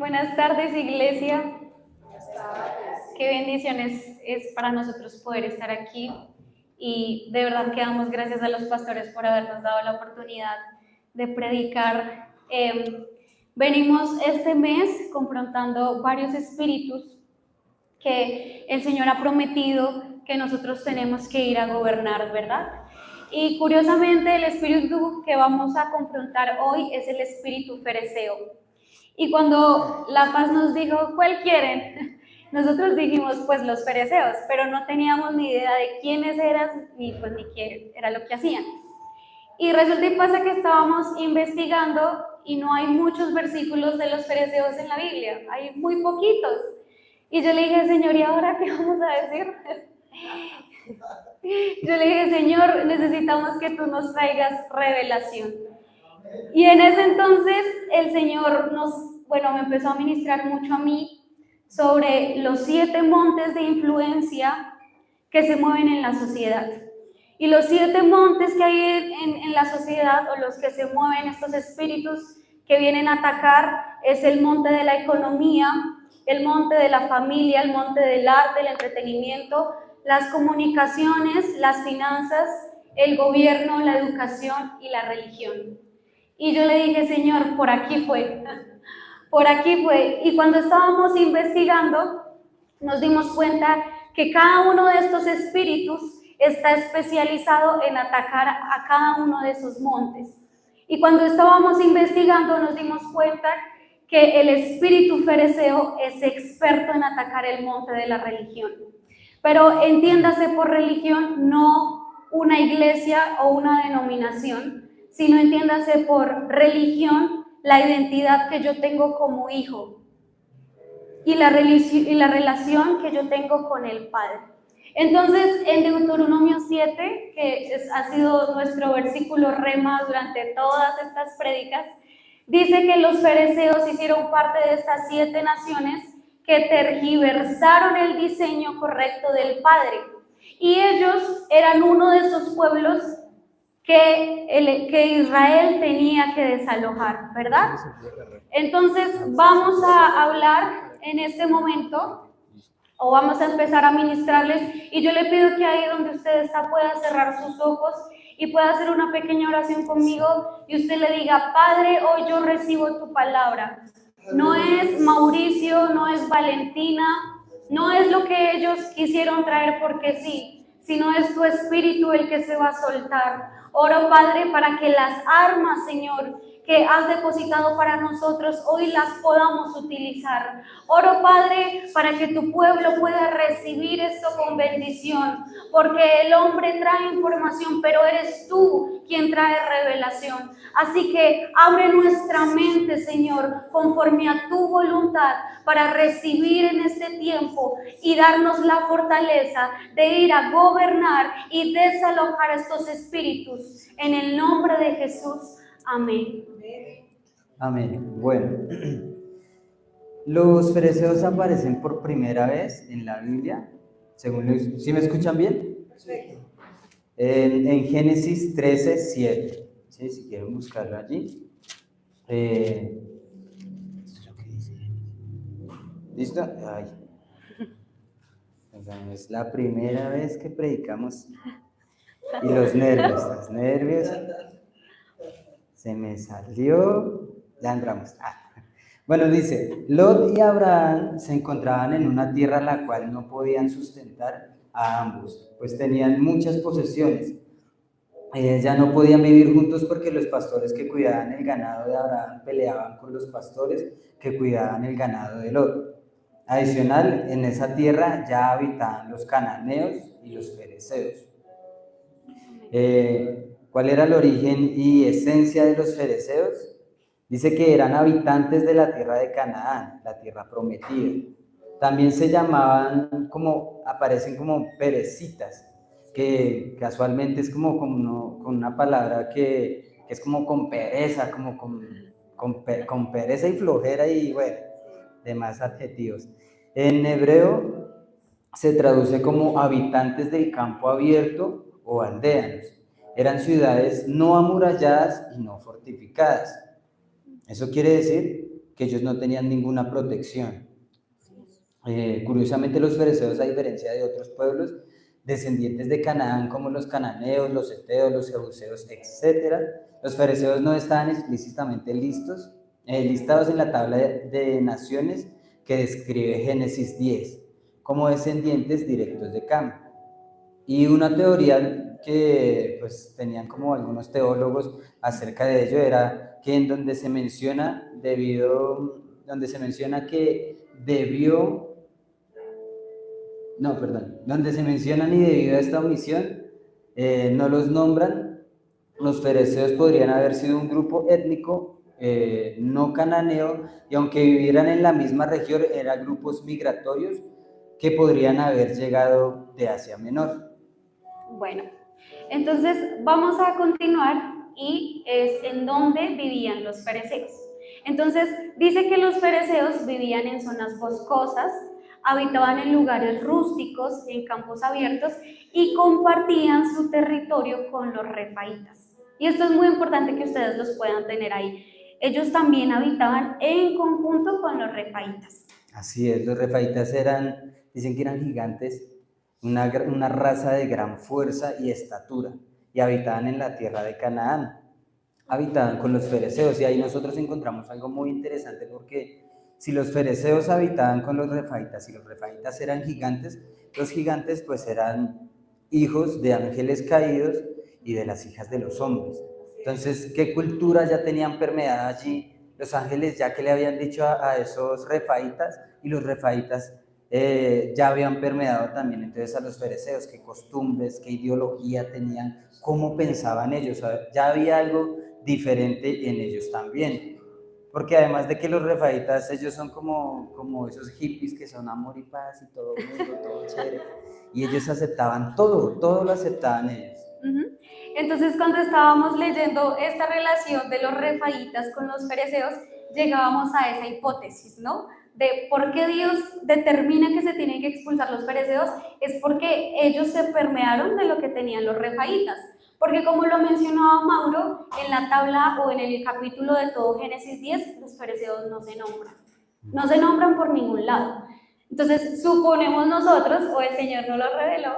Buenas tardes, iglesia. Qué bendiciones es para nosotros poder estar aquí y de verdad que damos gracias a los pastores por habernos dado la oportunidad de predicar. Venimos este mes confrontando varios espíritus que el Señor ha prometido que nosotros tenemos que ir a gobernar, ¿verdad? Y curiosamente el espíritu que vamos a confrontar hoy es el espíritu fereceo. Y cuando La Paz nos dijo, ¿cuál quieren? Nosotros dijimos, pues los fereceos, pero no teníamos ni idea de quiénes eran ni pues ni qué era lo que hacían. Y resulta y pasa que estábamos investigando y no hay muchos versículos de los fereceos en la Biblia, hay muy poquitos. Y yo le dije, Señor, ¿y ahora qué vamos a decir? Yo le dije, Señor, necesitamos que tú nos traigas revelación. Y en ese entonces el Señor me empezó a ministrar mucho a mí sobre los 7 montes de influencia que se mueven en la sociedad. Y los 7 montes que hay en la sociedad, o los que se mueven, estos espíritus que vienen a atacar, es el monte de la economía, el monte de la familia, el monte del arte, el entretenimiento, las comunicaciones, las finanzas, el gobierno, la educación y la religión. Y yo le dije, Señor, por aquí fue. Y cuando estábamos investigando, nos dimos cuenta que cada uno de estos espíritus está especializado en atacar a cada uno de esos montes. Y cuando estábamos investigando, nos dimos cuenta que el espíritu fereceo es experto en atacar el monte de la religión. Pero entiéndase por religión no una iglesia o una denominación, sino entiéndase por religión la identidad que yo tengo como hijo y la relación que yo tengo con el Padre. Entonces, en Deuteronomio 7, que ha sido nuestro versículo rema durante todas estas prédicas, dice que los fereceos hicieron parte de estas 7 naciones que tergiversaron el diseño correcto del Padre. Y ellos eran uno de esos pueblos que Israel tenía que desalojar, ¿verdad? Entonces vamos a hablar en este momento, o vamos a empezar a ministrarles, y yo le pido que ahí donde usted está pueda cerrar sus ojos y pueda hacer una pequeña oración conmigo, y usted le diga, Padre, hoy yo recibo tu palabra. No es Mauricio, no es Valentina, no es lo que ellos quisieron traer porque sí, sino es tu espíritu el que se va a soltar. Oro, Padre, para que las armas, Señor, que has depositado para nosotros, hoy las podamos utilizar. Oro, Padre, para que tu pueblo pueda recibir esto con bendición, porque el hombre trae información, pero eres tú quien trae revelación. Así que abre nuestra mente, Señor, conforme a tu voluntad, para recibir en este tiempo y darnos la fortaleza de ir a gobernar y desalojar estos espíritus. En el nombre de Jesús. Amén. Amén. Bueno, los fereceos aparecen por primera vez en la Biblia, ¿sí me escuchan bien? Sí. En Génesis 13:7, ¿sí? Si quieren buscarlo allí. ¿Listo? Ay. Es la primera vez que predicamos y los nervios, se me salió, ya entramos. Bueno, dice, Lot y Abraham se encontraban en una tierra la cual no podían sustentar a ambos, pues tenían muchas posesiones. Ya no podían vivir juntos porque los pastores que cuidaban el ganado de Abraham peleaban con los pastores que cuidaban el ganado de Lot. Adicional, en esa tierra ya habitaban los cananeos y los fereceos. ¿Cuál era el origen y esencia de los fereceos? Dice que eran habitantes de la tierra de Canaán, la tierra prometida. También se llamaban, aparecen como perecitas, que casualmente es como con una palabra que es como con pereza, como con pereza y flojera y bueno, demás adjetivos. En hebreo se traduce como habitantes del campo abierto o aldeanos. Eran ciudades no amuralladas y no fortificadas. Eso quiere decir que ellos no tenían ninguna protección. Curiosamente, los fereceos, a diferencia de otros pueblos descendientes de Canaán, como los cananeos, los heteos, los jebuseos, etc., los fereceos no estaban explícitamente listados en la tabla de naciones que describe Génesis 10, como descendientes directos de Cam. Y una teoría que pues tenían como algunos teólogos acerca de ello era que en donde se menciona donde se mencionan y debido a esta omisión, no los nombran. Los fereceos podrían haber sido un grupo étnico no cananeo, y aunque vivieran en la misma región, eran grupos migratorios que podrían haber llegado de Asia Menor. Bueno, entonces vamos a continuar y es en donde vivían los fereceos. Entonces dice que los fereceos vivían en zonas boscosas, habitaban en lugares rústicos, en campos abiertos y compartían su territorio con los refaitas. Y esto es muy importante que ustedes los puedan tener ahí. Ellos también habitaban en conjunto con los refaitas. Así es, los refaitas dicen que eran gigantes, una raza de gran fuerza y estatura, y habitaban en la tierra de Canaán, habitaban con los fereceos, y ahí nosotros encontramos algo muy interesante, porque si los fereceos habitaban con los refaitas y los refaitas eran gigantes, los gigantes pues eran hijos de ángeles caídos y de las hijas de los hombres. Entonces, ¿qué cultura ya tenían permeada allí los ángeles, ya que le habían dicho a esos refaitas, y los refaitas ya habían permeado también entonces a los fereceos? ¿Qué costumbres, qué ideología tenían, cómo pensaban ellos? O sea, ya había algo diferente en ellos también, porque además de que los refaitas, ellos son como esos hippies que son amor y paz y todo mundo, todo chévere, y ellos aceptaban todo lo aceptaban ellos. Entonces, cuando estábamos leyendo esta relación de los refaitas con los fereceos, llegábamos a esa hipótesis, ¿no? De por qué Dios determina que se tienen que expulsar los fereceos, es porque ellos se permearon de lo que tenían los refaitas. Porque como lo mencionaba Mauro, en la tabla o en el capítulo de todo Génesis 10, los fereceos no se nombran. No se nombran por ningún lado. Entonces, suponemos nosotros, o el Señor nos lo reveló,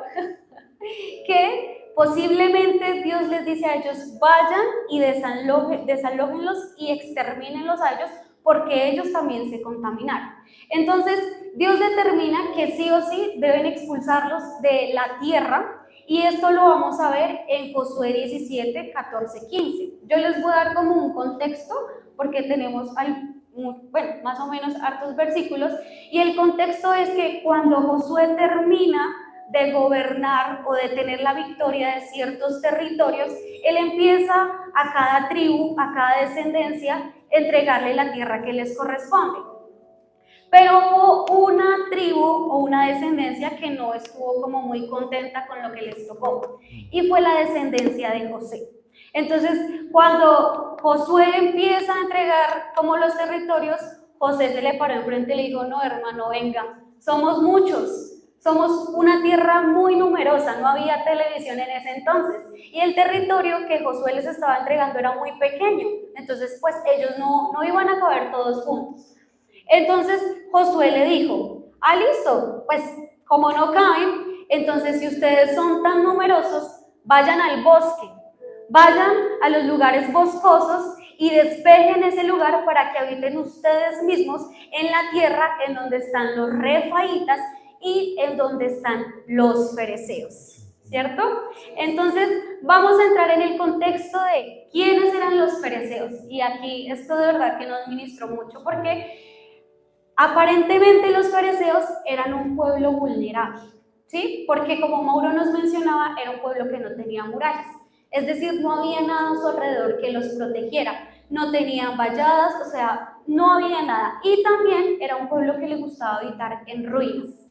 que posiblemente Dios les dice a ellos, vayan y desalójenlos y extermínenlos a ellos, porque ellos también se contaminaron. Entonces, Dios determina que sí o sí deben expulsarlos de la tierra, y esto lo vamos a ver en Josué 17, 14, 15. Yo les voy a dar como un contexto, porque tenemos más o menos hartos versículos, y el contexto es que cuando Josué termina de gobernar o de tener la victoria de ciertos territorios, él empieza a cada tribu, a cada descendencia, entregarle la tierra que les corresponde. Pero hubo una tribu o una descendencia que no estuvo como muy contenta con lo que les tocó, y fue la descendencia de José. Entonces, cuando Josué empieza a entregar como los territorios, José se le paró enfrente y le dijo, no, hermano, venga, somos muchos. Somos una tierra muy numerosa, no había televisión en ese entonces, y el territorio que Josué les estaba entregando era muy pequeño, entonces pues ellos no iban a caber todos juntos. Entonces Josué le dijo, listo, pues como no caben, entonces si ustedes son tan numerosos, vayan al bosque, vayan a los lugares boscosos y despejen ese lugar para que habiten ustedes mismos en la tierra en donde están los refaitas y en donde están los fereceos, ¿cierto? Entonces vamos a entrar en el contexto de quiénes eran los fereceos, y aquí esto de verdad que nos ministró mucho, porque aparentemente los fereceos eran un pueblo vulnerable, ¿sí? Porque como Mauro nos mencionaba, era un pueblo que no tenía murallas, es decir, no había nada a su alrededor que los protegiera, no tenían valladas, o sea, no había nada, y también era un pueblo que le gustaba habitar en ruinas.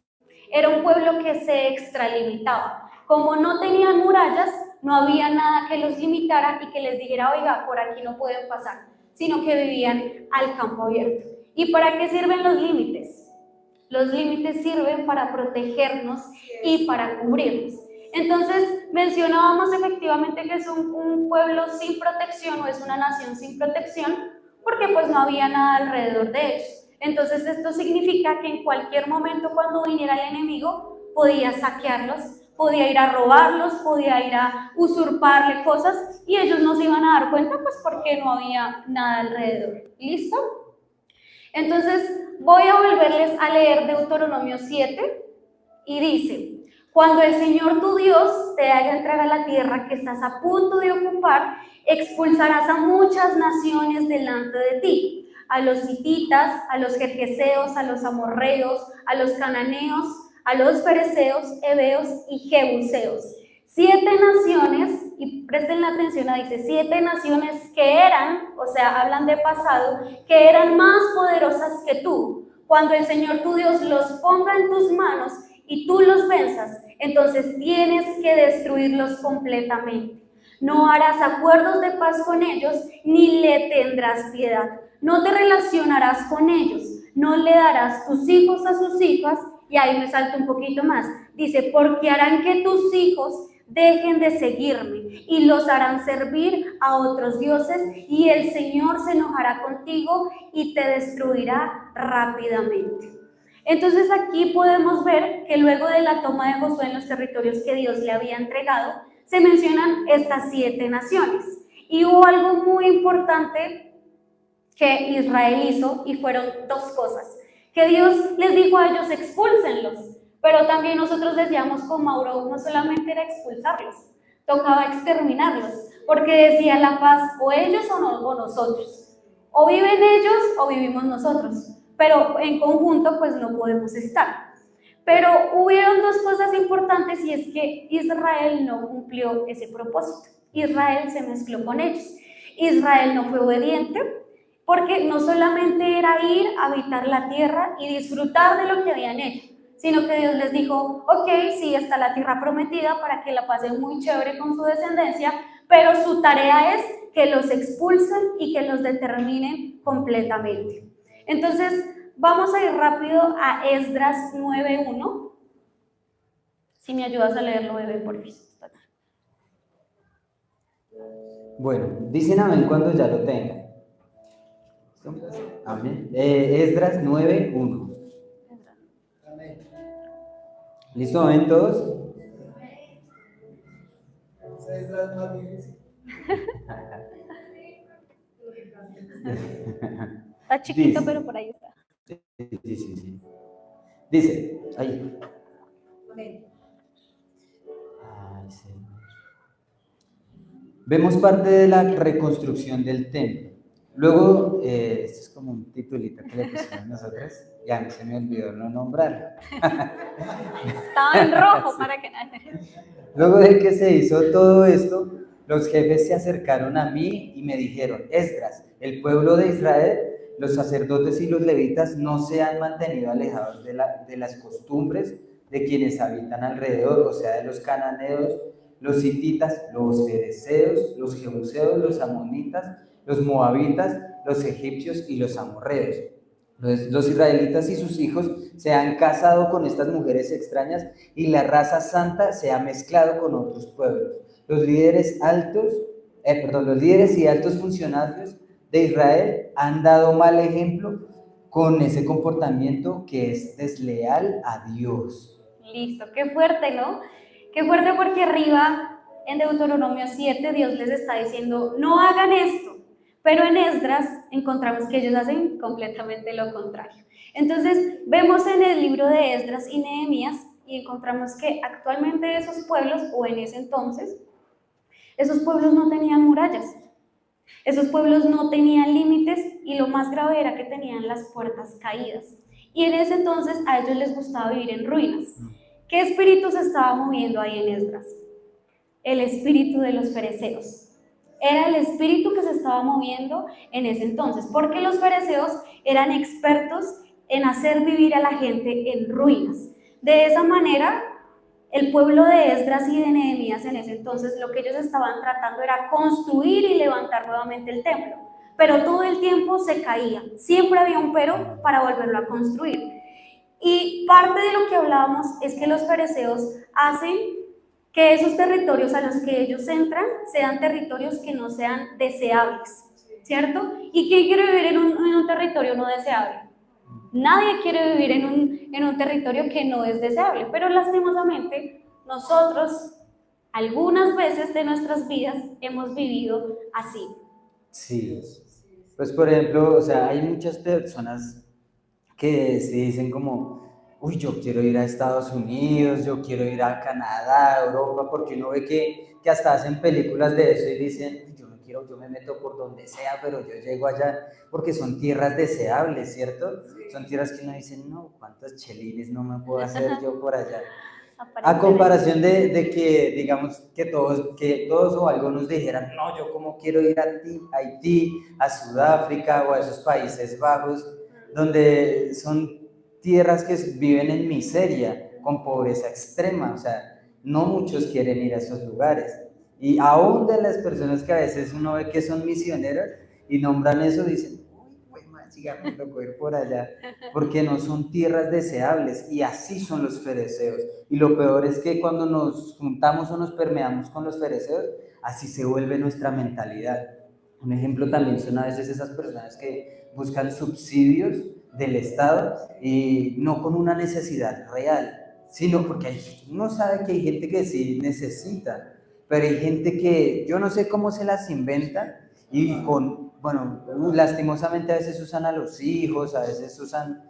Era un pueblo que se extralimitaba. Como no tenían murallas, no había nada que los limitara y que les dijera, oiga, por aquí no pueden pasar, sino que vivían al campo abierto. ¿Y para qué sirven los límites? Los límites sirven para protegernos y para cubrirnos. Entonces, mencionábamos efectivamente que es un pueblo sin protección, o es una nación sin protección, porque pues pues no había nada alrededor de ellos. Entonces esto significa que en cualquier momento cuando viniera el enemigo podía saquearlos, podía ir a robarlos, podía ir a usurparle cosas y ellos no se iban a dar cuenta pues porque no había nada alrededor. ¿Listo? Entonces voy a volverles a leer Deuteronomio 7 y dice: cuando el Señor tu Dios te haga entrar a la tierra que estás a punto de ocupar, expulsarás a muchas naciones delante de ti, a los hititas, a los jerjeseos, a los amorreos, a los cananeos, a los fereceos, heveos y jebuseos. 7 naciones, y presten la atención, dice 7 naciones que eran, o sea, hablan de pasado, que eran más poderosas que tú. Cuando el Señor tu Dios los ponga en tus manos y tú los venzas, entonces tienes que destruirlos completamente. No harás acuerdos de paz con ellos, ni le tendrás piedad. No te relacionarás con ellos, no le darás tus hijos a sus hijas, y ahí me salto un poquito más. Dice, porque harán que tus hijos dejen de seguirme y los harán servir a otros dioses, y el Señor se enojará contigo y te destruirá rápidamente. Entonces aquí podemos ver que luego de la toma de Josué en los territorios que Dios le había entregado, se mencionan estas 7 naciones. Y hubo algo muy importante que Israel hizo, y fueron 2 cosas. Que Dios les dijo a ellos, expúlsenlos, pero también nosotros decíamos con Mauro, no solamente era expulsarlos, tocaba exterminarlos, porque decía la paz, o ellos o nosotros, o viven ellos o vivimos nosotros, pero en conjunto pues no podemos estar. Pero hubieron 2 cosas importantes, y es que Israel no cumplió ese propósito. Israel se mezcló con ellos. Israel no fue obediente, porque no solamente era ir a habitar la tierra y disfrutar de lo que habían hecho, sino que Dios les dijo, ok, sí, está la tierra prometida para que la pasen muy chévere con su descendencia, pero su tarea es que los expulsen y que los determinen completamente. Entonces, vamos a ir rápido a Esdras 9:1. Si me ayudas a leerlo, bebé, por favor. Bueno, dicen amén cuando ya lo tengan. Amén. Esdras 9:1. ¿Listo? ¿Amén todos? Esdras más difícil. Está chiquito, Dice, pero por ahí está. Sí. Dice, ahí. Ay, Señor. Vemos parte de la reconstrucción del templo. Luego, esto es como un titulito que le pusimos nosotros, ya no se me olvidó no nombrarlo. Estaba en rojo para que nadie. Luego de que se hizo todo esto, los jefes se acercaron a mí y me dijeron, Esdras, el pueblo de Israel, los sacerdotes y los levitas no se han mantenido alejados de las costumbres de quienes habitan alrededor, o sea, de los cananeos, los hititas, los fereceos, los jebuseos, los amonitas, los moabitas, los egipcios y los amorreos. Los israelitas y sus hijos se han casado con estas mujeres extrañas y la raza santa se ha mezclado con otros pueblos. Los líderes y altos funcionarios de Israel han dado mal ejemplo con ese comportamiento que es desleal a Dios. Listo, qué fuerte, ¿no? Qué fuerte, porque arriba en Deuteronomio 7 Dios les está diciendo, no hagan esto. Pero en Esdras encontramos que ellos hacen completamente lo contrario. Entonces, vemos en el libro de Esdras y Nehemías y encontramos que actualmente esos pueblos, o en ese entonces, esos pueblos no tenían murallas. Esos pueblos no tenían límites, y lo más grave era que tenían las puertas caídas. Y en ese entonces a ellos les gustaba vivir en ruinas. ¿Qué espíritu se estaba moviendo ahí en Esdras? El espíritu de los fereceos. Era el espíritu que se estaba moviendo en ese entonces, porque los fereceos eran expertos en hacer vivir a la gente en ruinas. De esa manera, el pueblo de Esdras y de Nehemías en ese entonces, lo que ellos estaban tratando era construir y levantar nuevamente el templo, pero todo el tiempo se caía, siempre había un pero para volverlo a construir. Y parte de lo que hablábamos es que los fereceos hacen que esos territorios a los que ellos entran sean territorios que no sean deseables. ¿cierto? ¿Y quién quiere vivir en un territorio no deseable? Nadie quiere vivir en un territorio que no es deseable, pero lastimosamente nosotros algunas veces de nuestras vidas hemos vivido así. Sí. Pues por ejemplo, o sea, hay muchas personas que se dicen como, uy, yo quiero ir a Estados Unidos, yo quiero ir a Canadá, Europa, porque uno ve que hasta hacen películas de eso y dicen, "Uy, yo no quiero, yo me meto por donde sea, pero yo llego allá", porque son tierras deseables, ¿cierto? Son tierras que uno dice, no, cuántos chelines no me puedo hacer yo por allá. A comparación de que, digamos, que todos o algunos dijeran, no, yo como quiero ir a Haití, a Sudáfrica o a esos Países Bajos, donde son tierras que viven en miseria, con pobreza extrema, o sea, no muchos quieren ir a esos lugares. Y aún de las personas que a veces uno ve que son misioneras y nombran eso, dicen, me tocó ir por allá, porque no son tierras deseables, y así son los fereceos. Y lo peor es que cuando nos juntamos o nos permeamos con los fereceos, así se vuelve nuestra mentalidad. Un ejemplo también son a veces esas personas que buscan subsidios del Estado y no con una necesidad real, sino porque uno sabe que hay gente que sí necesita, pero hay gente que yo no sé cómo se las inventa y bueno, lastimosamente a veces usan a los hijos, a veces usan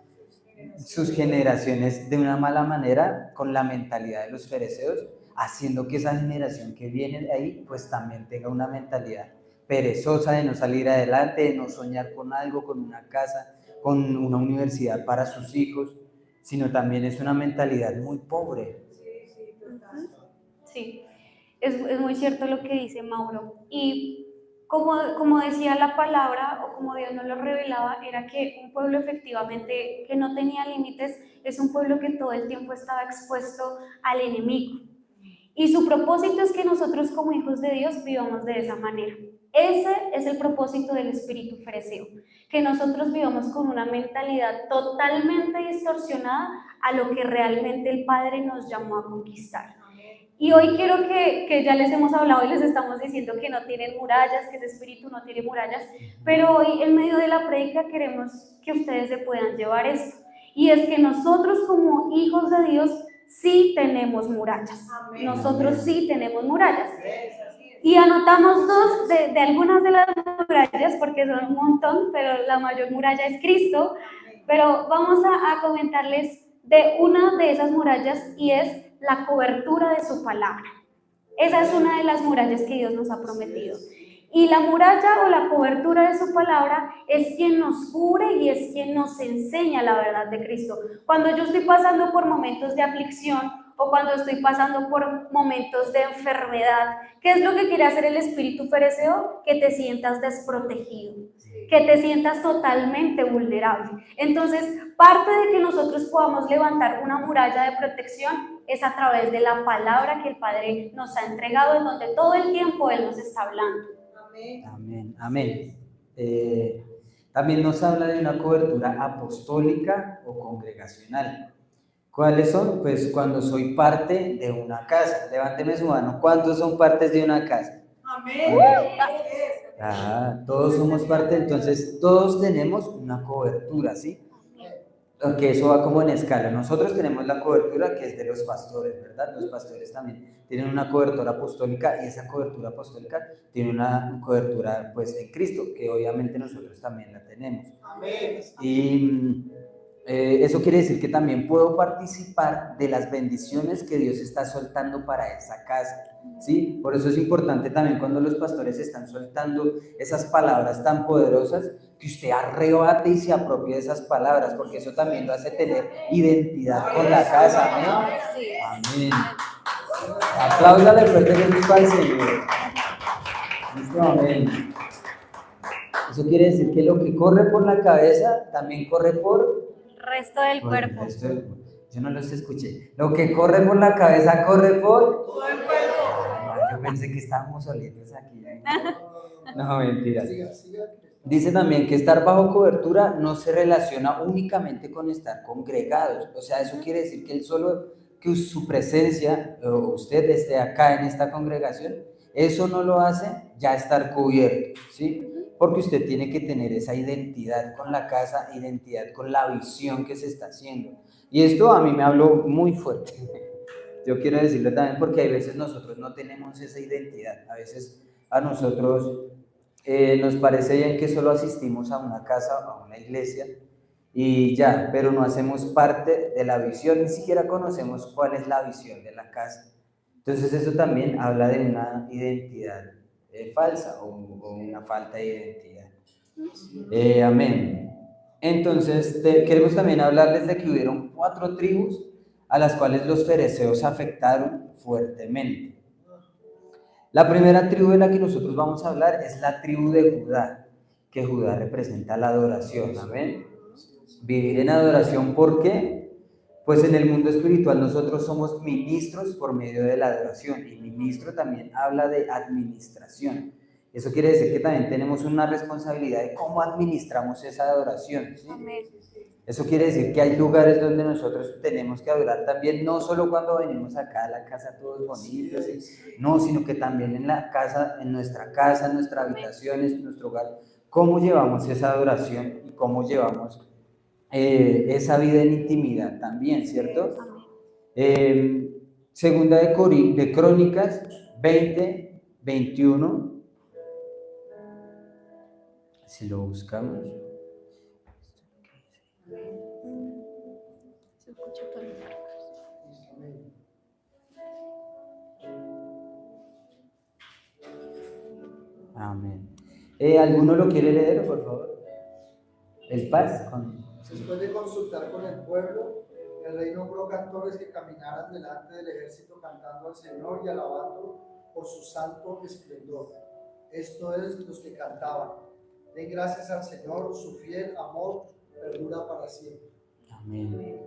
sus generaciones de una mala manera con la mentalidad de los fereceos, haciendo que esa generación que viene de ahí pues también tenga una mentalidad perezosa de no salir adelante, de no soñar con algo, con una casa, con una universidad para sus hijos, sino también es una mentalidad muy pobre. Sí, es muy cierto lo que dice Mauro. Y como decía la palabra, o como Dios nos lo revelaba, era que un pueblo efectivamente que no tenía límites es un pueblo que todo el tiempo estaba expuesto al enemigo. Y su propósito es que nosotros como hijos de Dios vivamos de esa manera. Ese es el propósito del espíritu fereceo, que nosotros vivamos con una mentalidad totalmente distorsionada a lo que realmente el Padre nos llamó a conquistar. Y hoy quiero que ya les hemos hablado y les estamos diciendo que no tienen murallas, que ese espíritu no tiene murallas, pero hoy en medio de la prédica queremos que ustedes se puedan llevar esto. Y es que nosotros como hijos de Dios sí tenemos murallas. Amén. Nosotros sí tenemos murallas. Y anotamos dos de algunas de las murallas, porque son un montón, pero la mayor muralla es Cristo. Pero vamos a comentarles de una de esas murallas, y es la cobertura de su palabra. Esa es una de las murallas que Dios nos ha prometido. Y la muralla o la cobertura de su palabra es quien nos cubre y es quien nos enseña la verdad de Cristo. Cuando yo estoy pasando por momentos de aflicción o cuando estoy pasando por momentos de enfermedad, ¿qué es lo que quiere hacer el espíritu fereceo? Que te sientas desprotegido, que te sientas totalmente vulnerable. Entonces, parte de que nosotros podamos levantar una muralla de protección es a través de la palabra que el Padre nos ha entregado, en donde todo el tiempo Él nos está hablando. Amén, amén. También nos habla de una cobertura apostólica o congregacional. ¿Cuáles son? Pues cuando soy parte de una casa. Levánteme su mano. ¿Cuántos son partes de una casa? Amén. Todos somos parte, entonces todos tenemos una cobertura, ¿sí? Porque eso va como en escala. Nosotros tenemos la cobertura que es de los pastores, ¿verdad? Los pastores también tienen una cobertura apostólica, y esa cobertura apostólica tiene una cobertura pues en Cristo, que obviamente nosotros también la tenemos. Amén. Y eso quiere decir que también puedo participar de las bendiciones que Dios está soltando para esa casa, ¿sí? Por eso es importante también cuando los pastores están soltando esas palabras tan poderosas, que usted arrebate y se apropie de esas palabras, porque eso también lo hace tener identidad con la casa. Amén. Amén. Apláudale fuerte que al Señor. Amén. Eso quiere decir que lo que corre por la cabeza también corre por resto del cuerpo. Yo no los escuché. Lo que corre por la cabeza corre por todo el cuerpo. Yo pensé que estábamos solitos aquí. No, mentira. Dice también que estar bajo cobertura no se relaciona únicamente con estar congregados. O sea, eso quiere decir que el solo que su presencia o usted esté acá en esta congregación, eso no lo hace ya estar cubierto, ¿sí? porque usted tiene que tener esa identidad con la casa, identidad con la visión que se está haciendo. Y esto a mí me habló muy fuerte. Yo quiero decirlo también porque hay veces nosotros no tenemos esa identidad. A veces a nosotros nos parece bien que solo asistimos a una casa, a una iglesia y ya, pero no hacemos parte de la visión, ni siquiera conocemos cuál es la visión de la casa. Entonces eso también habla de una identidad falsa o una falta de identidad. Amén. Entonces queremos también hablarles de que hubieron 4 tribus a las cuales los fereceos afectaron fuertemente. La primera tribu de la que nosotros vamos a hablar es la tribu de Judá, que Judá representa la adoración. Amén. Vivir en adoración, ¿por qué? Pues en el mundo espiritual nosotros somos ministros por medio de la adoración, y ministro también habla de administración. Eso quiere decir que también tenemos una responsabilidad de cómo administramos esa adoración, ¿sí? Eso quiere decir que hay lugares donde nosotros tenemos que adorar también, no solo cuando venimos acá a la casa todos bonitos, no, sino que también en la casa, en nuestra casa, en nuestra habitación, en nuestro hogar, cómo llevamos esa adoración y cómo llevamos esa vida en intimidad también, ¿cierto? Segunda de Crónicas 20, 21, si lo buscamos. Se escucha por Amén. ¿Alguno lo quiere leer, por favor? El paz. Después de consultar con el pueblo, el rey nombró cantores que caminaran delante del ejército cantando al Señor y alabando por su santo esplendor. Esto es, los que cantaban: den gracias al Señor, su fiel amor perdura para siempre. Amén.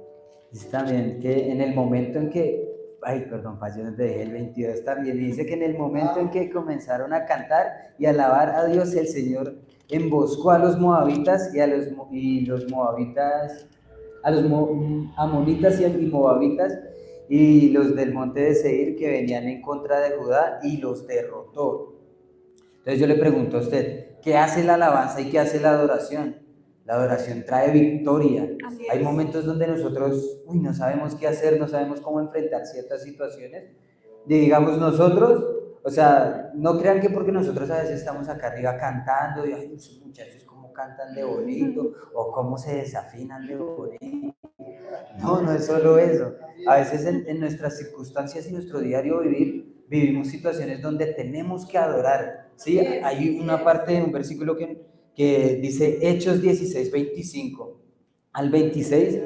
Dice también que en el momento en que, yo no te dejé el 22 también, dice que en el momento en que comenzaron a cantar y alabar a Dios, el Señor emboscó a los moabitas y a los moabitas, a los amonitas y moabitas y los del monte de Seir que venían en contra de Judá, y los derrotó. Entonces yo le pregunto a usted, ¿qué hace la alabanza y qué hace la adoración? La adoración trae victoria. Hay momentos donde nosotros no sabemos qué hacer, no sabemos cómo enfrentar ciertas situaciones. Y digamos nosotros, o sea, no crean que porque nosotros a veces estamos acá arriba cantando y ay, esos muchachos cómo cantan de bonito o cómo se desafinan de bonito. No es solo eso. A veces en nuestras circunstancias y nuestro diario vivir, vivimos situaciones donde tenemos que adorar. ¿Sí? Hay una parte de un versículo que dice Hechos 16, 25 al 26,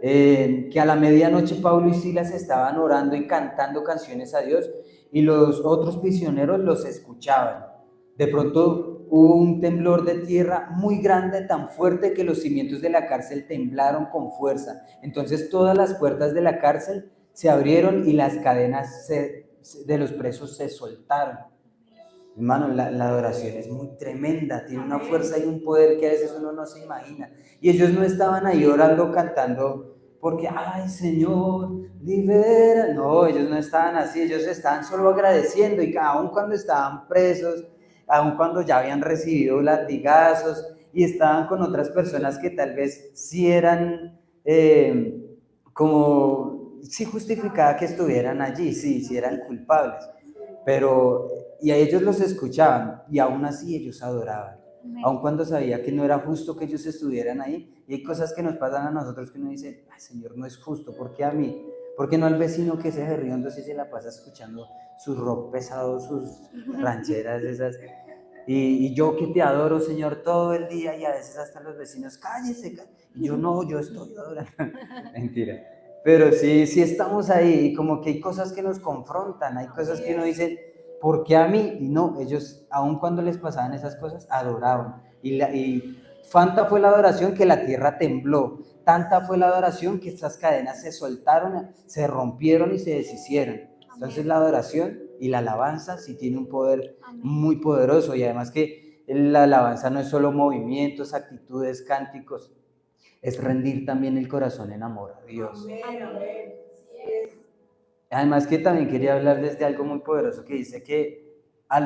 que a la medianoche Pablo y Silas estaban orando y cantando canciones a Dios, y los otros prisioneros los escuchaban. De pronto hubo un temblor de tierra muy grande, tan fuerte que los cimientos de la cárcel temblaron con fuerza. Entonces todas las puertas de la cárcel se abrieron y las cadenas de los presos se soltaron. Hermano, la adoración es muy tremenda, tiene una fuerza y un poder que a veces uno no se imagina. Y ellos no estaban ahí orando, cantando, porque, ay Señor, libera. No, ellos no estaban así, ellos estaban solo agradeciendo, y aun cuando estaban presos, aun cuando ya habían recibido latigazos y estaban con otras personas que tal vez sí eran sí justificaba que estuvieran allí, sí eran culpables, pero y a ellos los escuchaban y aún así ellos adoraban, aun cuando sabía que no era justo que ellos estuvieran ahí. Y hay cosas que nos pasan a nosotros que uno dice, ay Señor, no es justo, ¿por qué a mí? ¿Por qué no al vecino que se berriondo si se la pasa escuchando sus rock pesados, sus rancheras esas? Y yo que te adoro, Señor, todo el día, y a veces hasta los vecinos, cállese. Y yo no, yo estoy adorando. Mentira. Pero sí estamos ahí, y como que hay cosas que nos confrontan, hay cosas que uno dice, ¿por qué a mí? Y no, ellos, aun cuando les pasaban esas cosas, adoraban. Y tanta fue la adoración que la tierra tembló, tanta fue la adoración que estas cadenas se soltaron, se rompieron y se deshicieron. Entonces la adoración y la alabanza sí tiene un poder muy poderoso, y además que la alabanza no es solo movimientos, actitudes, cánticos, es rendir también el corazón en amor a Dios. Además que también quería hablarles de algo muy poderoso que dice que a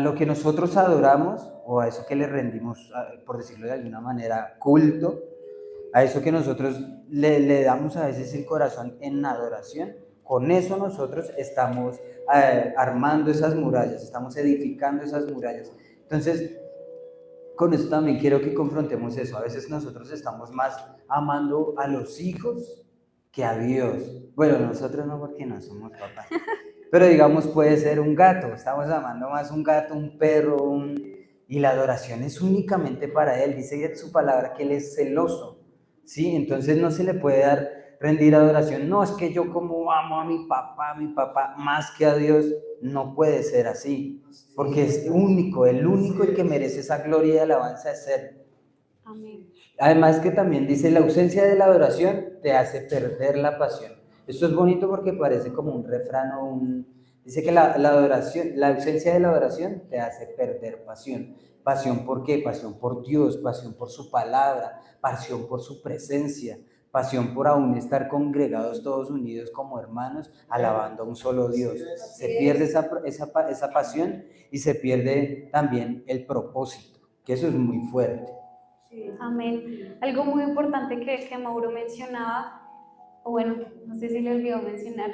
lo que nosotros adoramos, o a eso que le rendimos, por decirlo de alguna manera, culto, a eso que nosotros le damos a veces el corazón en adoración, con eso nosotros estamos armando esas murallas, estamos edificando esas murallas. Entonces, con esto también quiero que confrontemos eso. A veces nosotros estamos más amando a los hijos que a Dios. Bueno, nosotros no, porque no somos papás. Pero digamos, puede ser un gato. Estamos amando más un gato, un perro, y la adoración es únicamente para Él. Dice su palabra que Él es celoso, ¿sí? Entonces no se le puede rendir adoración. No, es que yo como amo a mi papá más que a Dios. No puede ser así, porque es único, el único y que merece esa gloria y alabanza es Él. Amén. Además que también dice, la ausencia de la adoración te hace perder la pasión. Esto es bonito porque parece como un refrán dice que la ausencia de la adoración te hace perder pasión. ¿Pasión por qué? Pasión por Dios, pasión por su palabra, pasión por su presencia, pasión por aún estar congregados todos unidos como hermanos, alabando a un solo Dios. Se pierde esa pasión y se pierde también el propósito, que eso es muy fuerte. Amén. Algo muy importante que Mauro mencionaba, o bueno, no sé si le olvidó mencionar,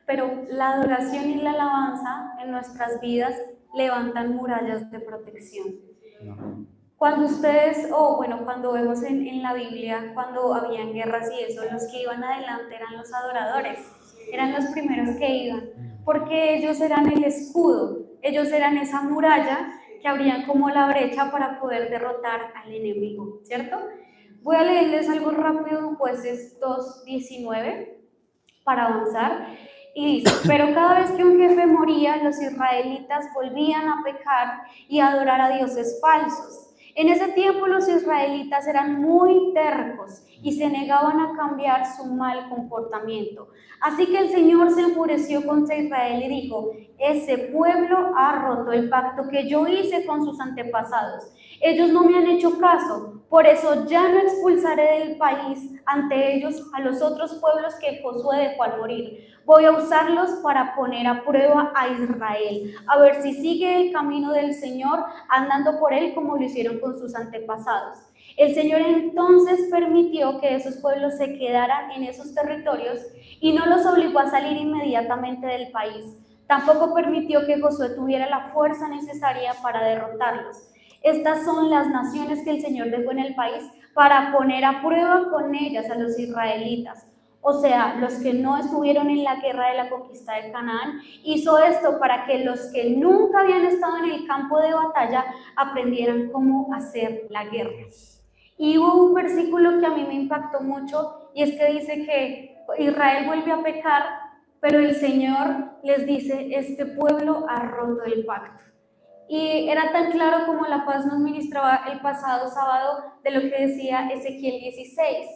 pero la adoración y la alabanza en nuestras vidas levantan murallas de protección. No. Cuando ustedes, o bueno, cuando vemos en la Biblia, cuando habían guerras y eso, los que iban adelante eran los adoradores, eran los primeros que iban, porque ellos eran el escudo, ellos eran esa muralla que abrían como la brecha para poder derrotar al enemigo, ¿cierto? Voy a leerles algo rápido, Jueces 2:19, para avanzar, y dice, pero cada vez que un jefe moría, los israelitas volvían a pecar y a adorar a dioses falsos. En ese tiempo los israelitas eran muy tercos y se negaban a cambiar su mal comportamiento. Así que el Señor se enfureció contra Israel y dijo, ese pueblo ha roto el pacto que yo hice con sus antepasados. Ellos no me han hecho caso, por eso ya no expulsaré del país ante ellos a los otros pueblos que Josué dejó al morir. Voy a usarlos para poner a prueba a Israel, a ver si sigue el camino del Señor andando por él como lo hicieron con sus antepasados. El Señor entonces permitió que esos pueblos se quedaran en esos territorios y no los obligó a salir inmediatamente del país. Tampoco permitió que Josué tuviera la fuerza necesaria para derrotarlos. Estas son las naciones que el Señor dejó en el país para poner a prueba con ellas a los israelitas. O sea, los que no estuvieron en la guerra de la conquista de Canaán, hizo esto para que los que nunca habían estado en el campo de batalla aprendieran cómo hacer la guerra. Y hubo un versículo que a mí me impactó mucho, y es que dice que Israel vuelve a pecar, pero el Señor les dice, este pueblo ha roto el pacto. Y era tan claro como la Paz nos ministraba el pasado sábado de lo que decía Ezequiel 16.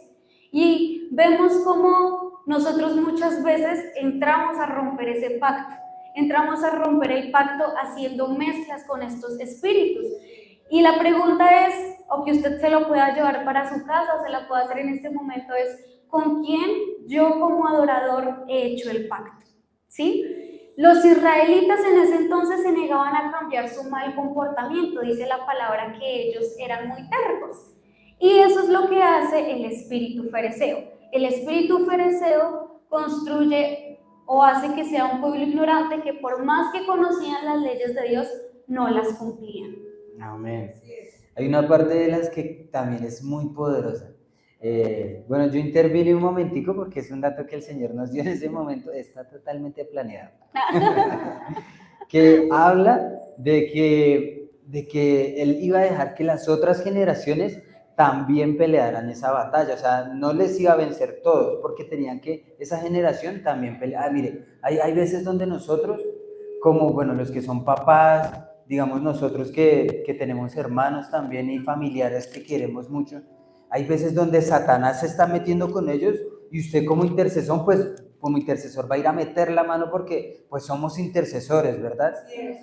Y vemos cómo nosotros muchas veces entramos a romper ese pacto, entramos a romper el pacto haciendo mezclas con estos espíritus. Y la pregunta es, o que usted se lo pueda llevar para su casa, o se la pueda hacer en este momento, es ¿con quién yo como adorador he hecho el pacto? ¿Sí? Los israelitas en ese entonces se negaban a cambiar su mal comportamiento, dice la palabra que ellos eran muy tercos. Y eso es lo que hace el espíritu fereceo. El espíritu fereceo construye o hace que sea un pueblo ignorante que por más que conocían las leyes de Dios, no las cumplían. Amén. Hay una parte de las que también es muy poderosa. Bueno, yo intervine un momentico porque es un dato que el Señor nos dio en ese momento, está totalmente planeado. Que habla de que Él iba a dejar que las otras generaciones también pelearan esa batalla, o sea, no les iba a vencer todos, porque tenían que, esa generación también pelear. Mire, hay veces donde nosotros, como, bueno, los que son papás, digamos nosotros que tenemos hermanos también y familiares que queremos mucho, hay veces donde Satanás se está metiendo con ellos y usted como intercesor, pues como intercesor va a ir a meter la mano porque pues somos intercesores, ¿verdad? Sí,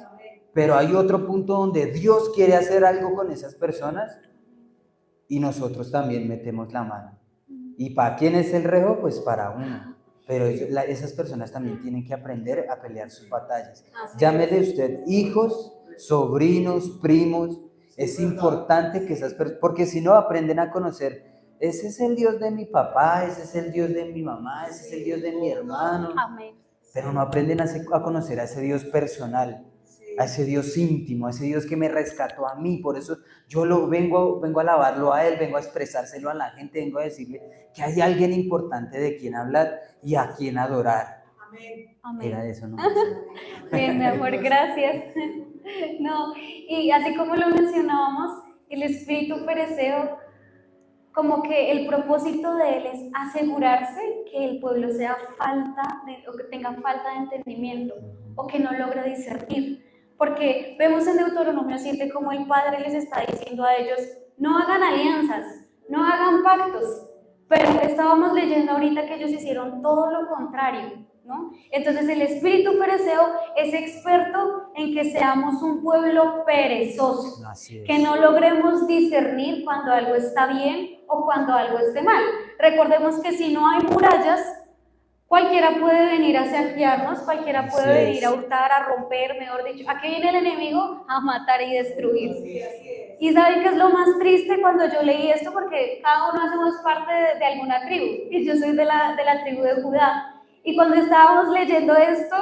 pero hay otro punto donde Dios quiere hacer algo con esas personas y nosotros también metemos la mano. ¿Y para quién es el rejo? Pues para uno. pero esas personas también tienen que aprender a pelear sus batallas. Así Llámele usted hijos, sobrinos, primos. Es importante que esas personas, porque si no aprenden a conocer, ese es el Dios de mi papá, ese es el Dios de mi mamá, ese es el Dios de mi hermano, Amén. pero no aprenden a conocer a ese Dios personal, a ese Dios íntimo, a ese Dios que me rescató a mí. Por eso yo vengo a alabarlo a Él, vengo a expresárselo a la gente, vengo a decirle que hay alguien importante de quien hablar y a quien adorar. Amén. Era eso, ¿no? Bien, mi amor, gracias. No, y así como lo mencionábamos, el espíritu fereceo, como que el propósito de él es asegurarse que el pueblo o que tenga falta de entendimiento o que no logre discernir. Porque vemos en Deuteronomio 7 como el Padre les está diciendo a ellos, no hagan alianzas, no hagan pactos, pero estábamos leyendo ahorita que ellos hicieron todo lo contrario, ¿no? Entonces el espíritu fereceo es experto en que seamos un pueblo perezoso, Así es. que no logremos discernir cuando algo está bien o cuando algo esté mal. Recordemos que si no hay murallas, cualquiera puede venir a saquearnos, cualquiera puede Así venir es. a hurtar, a romper, mejor dicho. ¿A qué viene el enemigo? A matar y destruir. Y ¿saben qué es lo más triste cuando yo leí esto? Porque cada uno hacemos parte de alguna tribu, y yo soy de la tribu de Judá. Y cuando estábamos leyendo esto,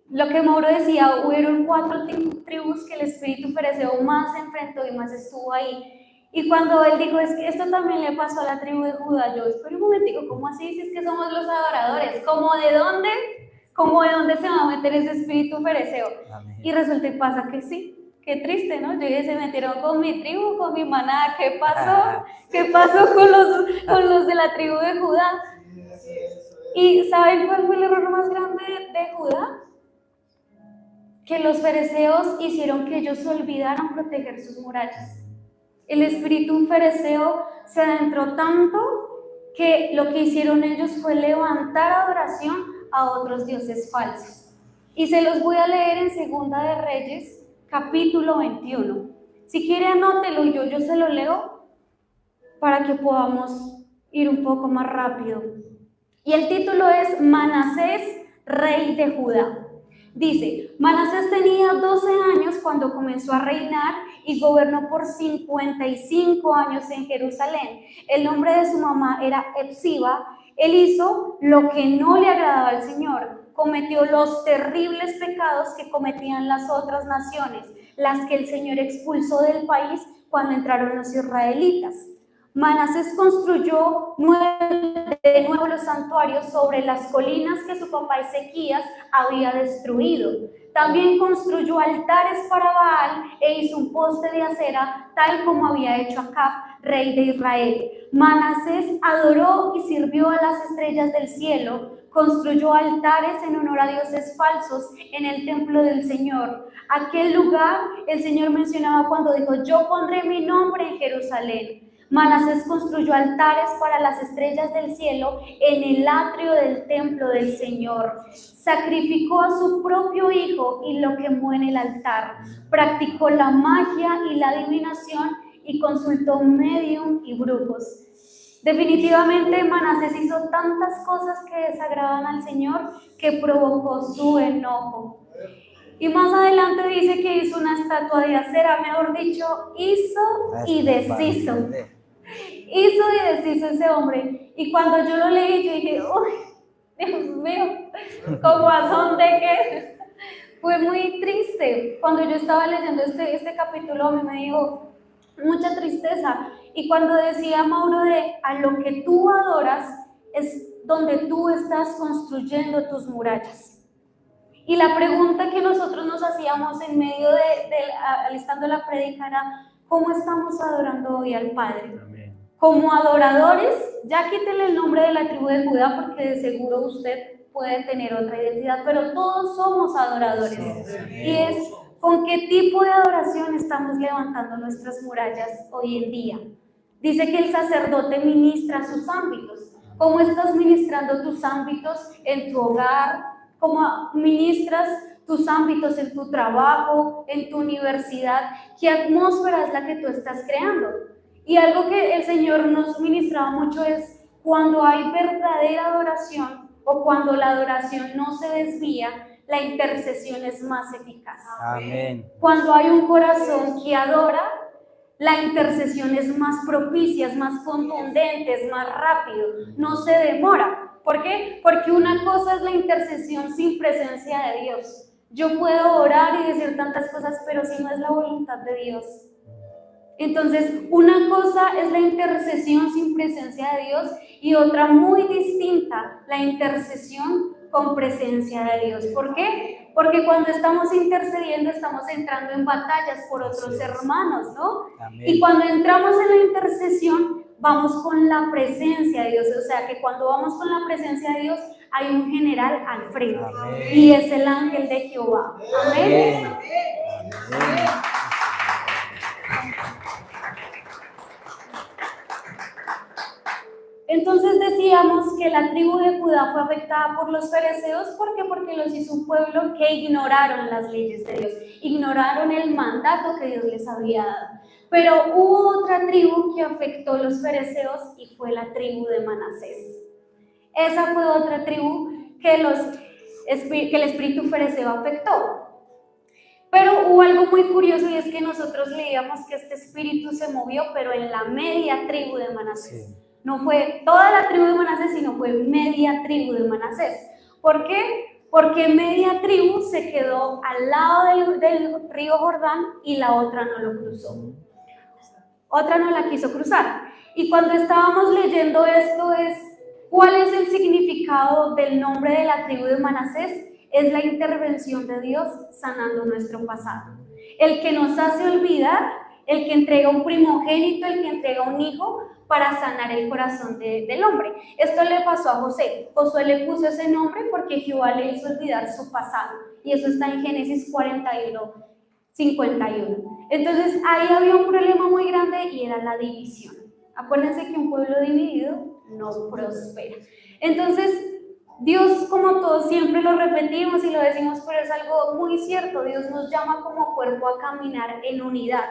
lo que Mauro decía, hubieron 4 tribus que el espíritu fereceo más se enfrentó y más estuvo ahí. Y cuando él dijo, es que esto también le pasó a la tribu de Judá, yo, espera un momentico, ¿cómo así? Si es que somos los adoradores, ¿cómo de dónde? ¿Cómo de dónde se va a meter ese espíritu fereceo? Amén. Y resulta y pasa que sí, qué triste, ¿no? Yo dije, se metieron con mi tribu, con mi manada, ¿qué pasó? ¿Qué pasó con los de la tribu de Judá? ¿Y saben cuál fue el error más grande de Judá? Que los fereceos hicieron que ellos olvidaran proteger sus murallas. El espíritu fereceo se adentró tanto que lo que hicieron ellos fue levantar adoración a otros dioses falsos. Y se los voy a leer en Segunda de Reyes, capítulo 21. Si quiere anótelo y yo se lo leo para que podamos ir un poco más rápido. Y el título es Manasés, rey de Judá. Dice, Manasés tenía 12 años cuando comenzó a reinar y gobernó por 55 años en Jerusalén. El nombre de su mamá era Epsiba. Él hizo lo que no le agradaba al Señor. Cometió los terribles pecados que cometían las otras naciones, las que el Señor expulsó del país cuando entraron los israelitas. Manasés construyó de nuevo los santuarios sobre las colinas que su papá Ezequías había destruido. También construyó altares para Baal e hizo un poste de acera, tal como había hecho Acab, rey de Israel. Manasés adoró y sirvió a las estrellas del cielo, construyó altares en honor a dioses falsos en el templo del Señor. Aquel lugar el Señor mencionaba cuando dijo, yo pondré mi nombre en Jerusalén. Manasés construyó altares para las estrellas del cielo en el atrio del templo del Señor. Sacrificó a su propio hijo y lo quemó en el altar. Practicó la magia y la adivinación y consultó medium y brujos. Definitivamente Manasés hizo tantas cosas que desagradan al Señor que provocó su enojo. Y más adelante dice que hizo una estatua de acera, mejor dicho, hizo y deshizo. Hizo y deshizo ese hombre. Y cuando yo lo leí, yo dije, uy, Dios mío, ¿cómo a son de qué? Fue muy triste. Cuando yo estaba leyendo este capítulo, a mí me dio mucha tristeza. Y cuando decía Mauro de a lo que tú adoras es donde tú estás construyendo tus murallas. Y la pregunta que nosotros nos hacíamos en medio alistando la prédica era, ¿cómo estamos adorando hoy al Padre? Amén. Como adoradores, ya quítele el nombre de la tribu de Judá porque de seguro usted puede tener otra identidad, pero todos somos adoradores. Y es con qué tipo de adoración estamos levantando nuestras murallas hoy en día. Dice que el sacerdote ministra sus ámbitos. ¿Cómo estás ministrando tus ámbitos en tu hogar? ¿Cómo ministras tus ámbitos en tu trabajo, en tu universidad? ¿Qué atmósfera es la que tú estás creando? Y algo que el Señor nos ministraba mucho es cuando hay verdadera adoración, o cuando la adoración no se desvía, la intercesión es más eficaz. Amén. Cuando hay un corazón que adora, la intercesión es más propicia, es más contundente, es más rápido, no se demora. ¿Por qué? Porque una cosa es la intercesión sin presencia de Dios. Yo puedo orar y decir tantas cosas, pero si no es la voluntad de Dios. Entonces, una cosa es la intercesión sin presencia de Dios y otra muy distinta, la intercesión con presencia de Dios. ¿Por qué? Porque cuando estamos intercediendo estamos entrando en batallas por otros hermanos, ¿no? Amén. Y cuando entramos en la intercesión vamos con la presencia de Dios, o sea que cuando vamos con la presencia de Dios hay un general al frente. Amén. Y es el ángel de Jehová. Amén. Amén. Entonces decíamos que la tribu de Judá fue afectada por los fereceos. ¿Por qué? Porque los hizo un pueblo que ignoraron las leyes de Dios, ignoraron el mandato que Dios les había dado. Pero hubo otra tribu que afectó a los fereceos y fue la tribu de Manasés. Esa fue otra tribu que el espíritu fereceo afectó. Pero hubo algo muy curioso y es que nosotros leíamos que este espíritu se movió, pero en la media tribu de Manasés. Sí. No fue toda la tribu de Manasés, sino fue media tribu de Manasés. ¿Por qué? Porque media tribu se quedó al lado del río Jordán y la otra no lo cruzó. Otra no la quiso cruzar. Y cuando estábamos leyendo esto ¿cuál es el significado del nombre de la tribu de Manasés? Es la intervención de Dios sanando nuestro pasado. El que nos hace olvidar, el que entrega un primogénito, el que entrega un hijo para sanar el corazón del hombre. Esto le pasó a José. Josué le puso ese nombre porque Jehová le hizo olvidar su pasado. Y eso está en Génesis 41, 51. Entonces ahí había un problema muy grande y era la división. Acuérdense que un pueblo dividido no prospera. Entonces Dios, como todos siempre lo repetimos y lo decimos, pero es algo muy cierto, Dios nos llama como cuerpo a caminar en unidad.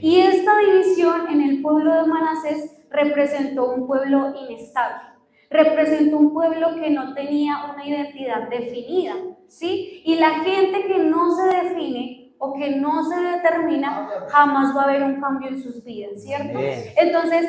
Y esta división en el pueblo de Manasés representó un pueblo inestable, representó un pueblo que no tenía una identidad definida, ¿sí? Y la gente que no se define o que no se determina, jamás va a haber un cambio en sus vidas, ¿cierto? Entonces,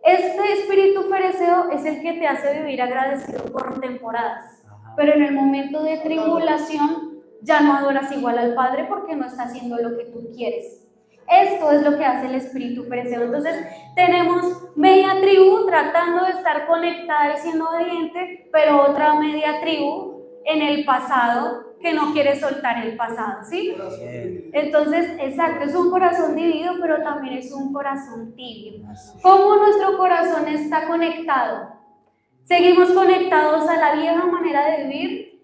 este espíritu fereceo es el que te hace vivir agradecido por temporadas, pero en el momento de tribulación ya no adoras igual al Padre porque no está haciendo lo que tú quieres. Esto es lo que hace el espíritu fereceo. Entonces tenemos media tribu tratando de estar conectada y siendo obediente, pero otra media tribu en el pasado que no quiere soltar el pasado, ¿sí? Entonces, exacto, es un corazón dividido, pero también es un corazón tibio. ¿Cómo nuestro corazón está conectado? ¿Seguimos conectados a la vieja manera de vivir?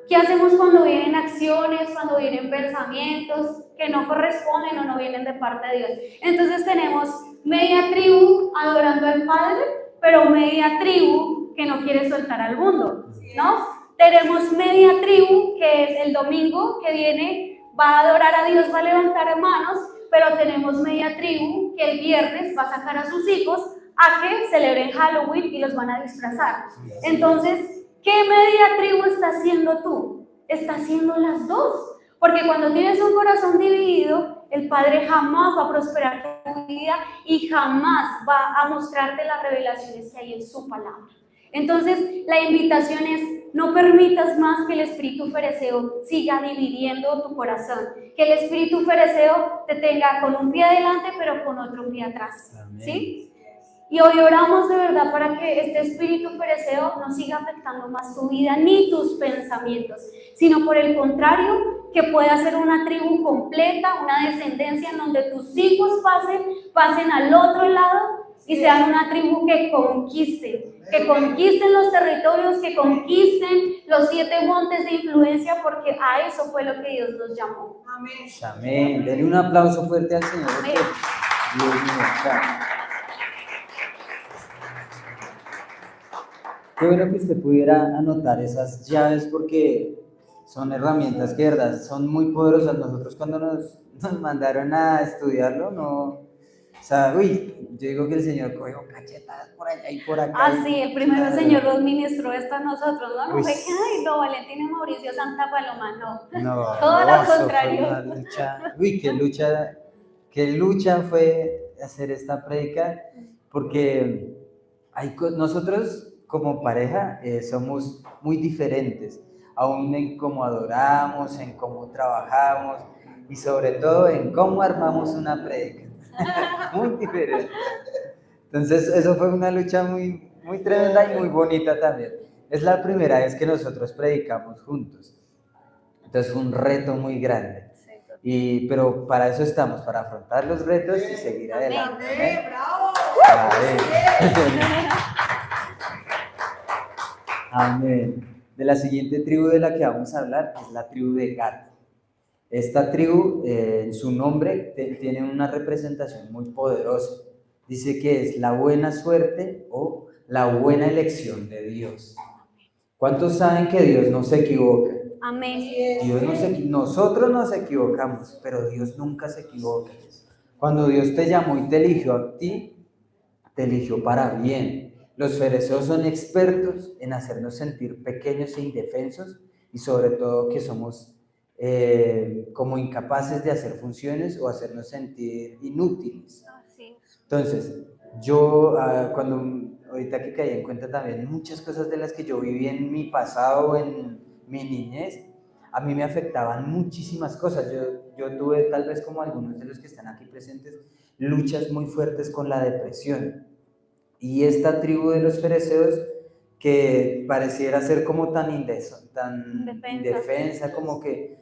¿Qué hacemos cuando vienen acciones, cuando vienen pensamientos que no corresponden o no vienen de parte de Dios? Entonces tenemos media tribu adorando al Padre, pero media tribu que no quiere soltar al mundo, ¿no? Tenemos media tribu que es el domingo que viene, va a adorar a Dios, va a levantar manos, pero tenemos media tribu que el viernes va a sacar a sus hijos a que celebren Halloween y los van a disfrazar. Entonces, ¿qué media tribu estás haciendo tú? Estás haciendo las dos. Porque cuando tienes un corazón dividido, el Padre jamás va a prosperar tu vida y jamás va a mostrarte las revelaciones que hay en su palabra. Entonces, la invitación es: no permitas más que el espíritu fereceo siga dividiendo tu corazón, que el espíritu fereceo te tenga con un pie adelante pero con otro pie atrás. Amén. ¿Sí? Y hoy oramos de verdad para que este espíritu fereceo no siga afectando más tu vida ni tus pensamientos, sino por el contrario, que pueda ser una tribu completa, una descendencia en donde tus hijos pasen al otro lado y sean una tribu que conquisten los territorios, que conquisten los 7 montes de influencia, porque a eso fue lo que Dios nos llamó. Amén. Amén. Denle un aplauso fuerte al Señor. Amén. Dios mío, qué bueno que usted pudiera anotar esas llaves, porque son herramientas que de verdad son muy poderosas. Nosotros cuando nos mandaron a estudiarlo, O sea, uy, yo digo que el Señor cogió cachetadas por allá y por acá. Ah, sí, el primero Claro. Señor nos ministró esto a nosotros, ¿no? No Uy, fue que, ay, no, Valentín y Mauricio Santa Paloma, no. no, Todo no, lo eso contrario. fue una lucha. Uy, qué lucha fue hacer esta prédica, porque nosotros como pareja somos muy diferentes, aún en cómo adoramos, en cómo trabajamos y sobre todo en cómo armamos una prédica. Muy diferente. Entonces, eso fue una lucha muy, muy tremenda y muy bonita también. Es la primera vez que nosotros predicamos juntos. Entonces, fue un reto muy grande. Pero para eso estamos, para afrontar los retos y seguir adelante. Amén. Amén. Amén. De la siguiente tribu de la que vamos a hablar es la tribu de Gad. Esta tribu, en su nombre, tiene una representación muy poderosa. Dice que es la buena suerte o la buena elección de Dios. ¿Cuántos saben que Dios no se equivoca? Amén. Nosotros nos equivocamos, pero Dios nunca se equivoca. Cuando Dios te llamó y te eligió a ti, te eligió para bien. Los fariseos son expertos en hacernos sentir pequeños e indefensos y sobre todo que somos como incapaces de hacer funciones o hacernos sentir inútiles. Entonces, yo ahorita que caí en cuenta también muchas cosas de las que yo viví en mi pasado, en mi niñez, a mí me afectaban muchísimas cosas. Yo tuve, tal vez como algunos de los que están aquí presentes, luchas muy fuertes con la depresión. Y esta tribu de los fariseos, que pareciera ser como tan indefensa, como que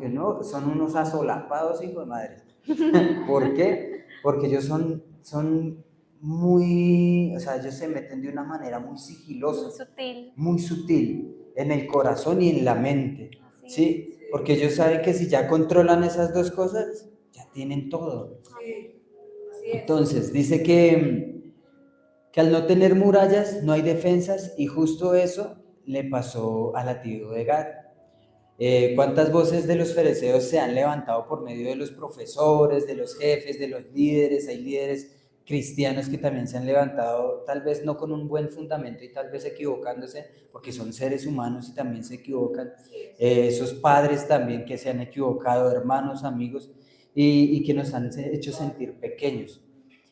no, son unos asolapados, hijo de madre. ¿Por qué? Porque ellos son muy, o sea, ellos se meten de una manera muy sigilosa, muy sutil, en el corazón y en la mente, ¿sí? Porque ellos saben que si ya controlan esas dos cosas, ya tienen todo. Entonces, dice que al no tener murallas no hay defensas, y justo eso le pasó a la tribu de Gad. ¿Cuántas voces de los fariseos se han levantado por medio de los profesores, de los jefes, de los líderes? Hay líderes cristianos que también se han levantado, tal vez no con un buen fundamento y tal vez equivocándose, porque son seres humanos y también se equivocan. Esos padres también que se han equivocado, hermanos, amigos, y que nos han hecho sentir pequeños.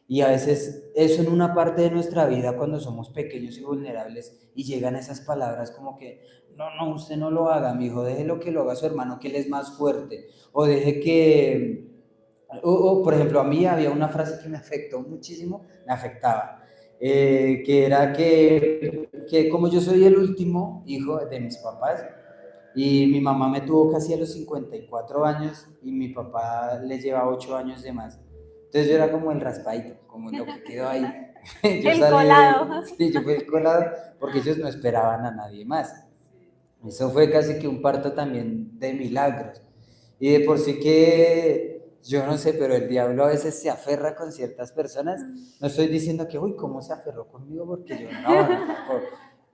Y a veces eso en una parte de nuestra vida, cuando somos pequeños y vulnerables, y llegan esas palabras como que, no, usted no lo haga, mijo, déjelo que lo haga su hermano, que él es más fuerte, o deje que, por ejemplo, a mí había una frase que me afectó muchísimo, me afectaba, que era que como yo soy el último hijo de mis papás, y mi mamá me tuvo casi a los 54 años, y mi papá le lleva 8 años de más. Entonces yo era como el raspadito, como lo que quedó ahí. Colado. Sí, yo fui el colado, porque ellos no esperaban a nadie más. Eso fue casi que un parto también de milagros. Y de por sí que, yo no sé, pero el diablo a veces se aferra con ciertas personas. No estoy diciendo que, uy, ¿cómo se aferró conmigo? Porque yo no.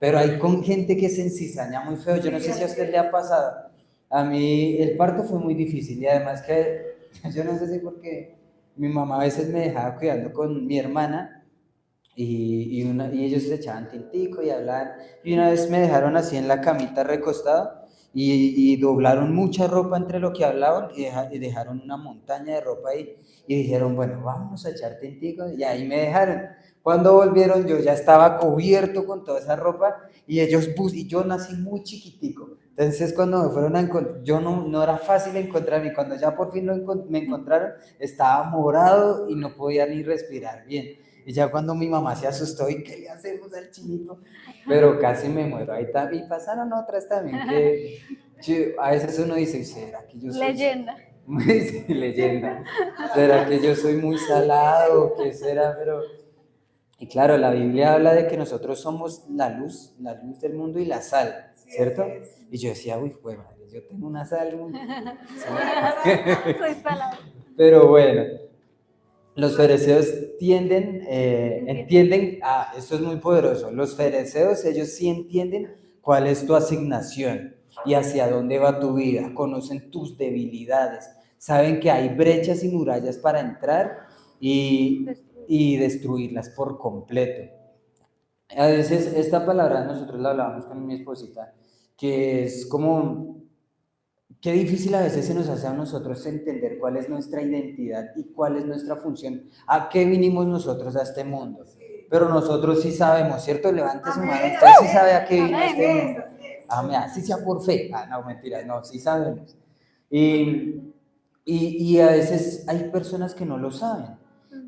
Pero hay con gente que se encizaña muy feo. Yo no sé si a usted le ha pasado. A mí el parto fue muy difícil, y además que, yo no sé si porque mi mamá a veces me dejaba cuidando con mi hermana, y ellos se echaban tintico y hablaban, y una vez me dejaron así en la camita recostado, y doblaron mucha ropa entre lo que hablaban, y dejaron una montaña de ropa ahí, y dijeron, bueno, vamos a echar tintico, y ahí me dejaron. Cuando volvieron yo ya estaba cubierto con toda esa ropa, y yo nací muy chiquitico. Entonces cuando me fueron a encontrar, yo no era fácil encontrarme, cuando ya por fin me encontraron, estaba morado y no podía ni respirar bien. Y ya cuando mi mamá se asustó, ¿y qué le hacemos al chinito? Pero casi me muero. Ahí también pasaron otras también que a veces uno dice, ¿será que yo soy... Leyenda. Sí, leyenda. ¿Será que yo soy muy salado? ¿Qué será? Y claro, la Biblia habla de que nosotros somos la luz del mundo y la sal, ¿cierto? Y yo decía, uy, pues madre, yo tengo una sal muy... Soy salado. Pero bueno, los fariseos entienden, esto es muy poderoso, los fariseos, ellos sí entienden cuál es tu asignación y hacia dónde va tu vida, conocen tus debilidades, saben que hay brechas y murallas para entrar, y destruirlas por completo. A veces esta palabra nosotros la hablábamos con mi esposita, que es como, qué difícil a veces se nos hace a nosotros entender cuál es nuestra identidad y cuál es nuestra función, a qué vinimos nosotros a este mundo. Pero nosotros sí sabemos, ¿cierto? Levante su mano, usted sí sabe a qué vino a este mundo. Amén, así sea por fe. No, mentira, no, sí sabemos. Y a veces hay personas que no lo saben.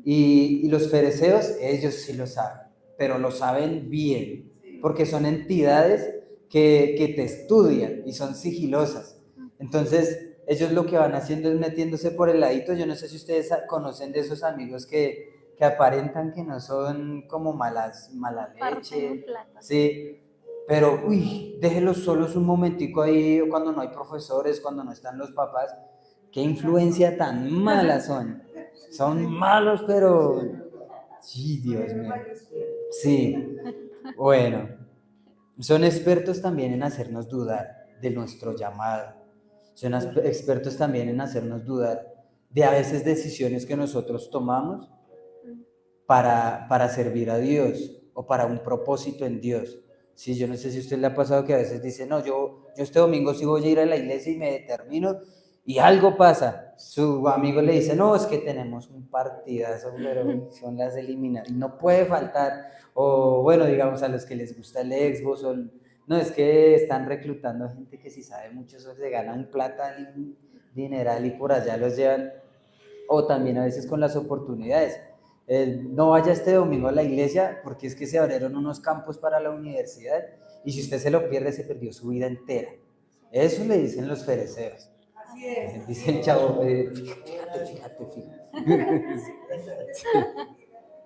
Y los fereceos, ellos sí lo saben, pero lo saben bien, porque son entidades que te estudian y son sigilosas. Entonces, ellos lo que van haciendo es metiéndose por el ladito. Yo no sé si ustedes conocen de esos amigos que aparentan que no son como mala leche, sí, pero uy, déjenlos solos un momentico ahí cuando no hay profesores, cuando no están los papás. Qué influencia tan mala son malos, pero sí, Dios mío, sí, bueno, son expertos también en hacernos dudar de nuestro llamado, son expertos también en hacernos dudar de a veces decisiones que nosotros tomamos para servir a Dios o para un propósito en Dios. Sí, yo no sé si a usted le ha pasado que a veces dice, no, yo este domingo sí voy a ir a la iglesia y me determino y algo pasa. Su amigo le dice, no, es que tenemos un partidazo, pero son las eliminadas y no puede faltar. O bueno, digamos a los que les gusta el Xbox, no, es que están reclutando gente que si sabe mucho, eso se gana un plata y un dineral y por allá los llevan. O también a veces con las oportunidades. No vaya este domingo a la iglesia porque es que se abrieron unos campos para la universidad y si usted se lo pierde se perdió su vida entera. Eso le dicen los fereceos. Así es. Dice el chavo, fíjate. Sí.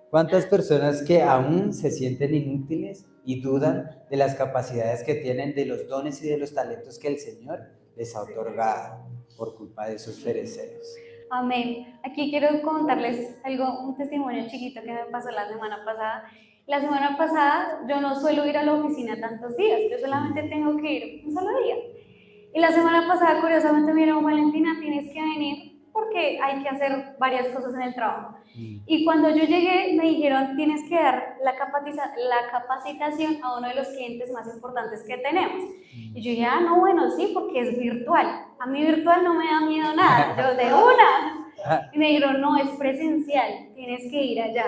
¿Cuántas personas que aún se sienten inútiles y dudan de las capacidades que tienen, de los dones y de los talentos que el Señor les ha otorgado por culpa de esos fereceos? Amén. Aquí quiero contarles algo, un testimonio chiquito que me pasó la semana pasada. La semana pasada yo no suelo ir a la oficina tantos días, yo solamente tengo que ir un solo día. Y la semana pasada, curiosamente, me dijeron, Valentina, tienes que venir porque hay que hacer varias cosas en el trabajo. Y cuando yo llegué, me dijeron, tienes que dar la capacitación a uno de los clientes más importantes que tenemos. Y yo dije, no, bueno, sí, porque es virtual. A mí virtual no me da miedo nada, yo de una. Y me dijeron, no, es presencial, tienes que ir allá.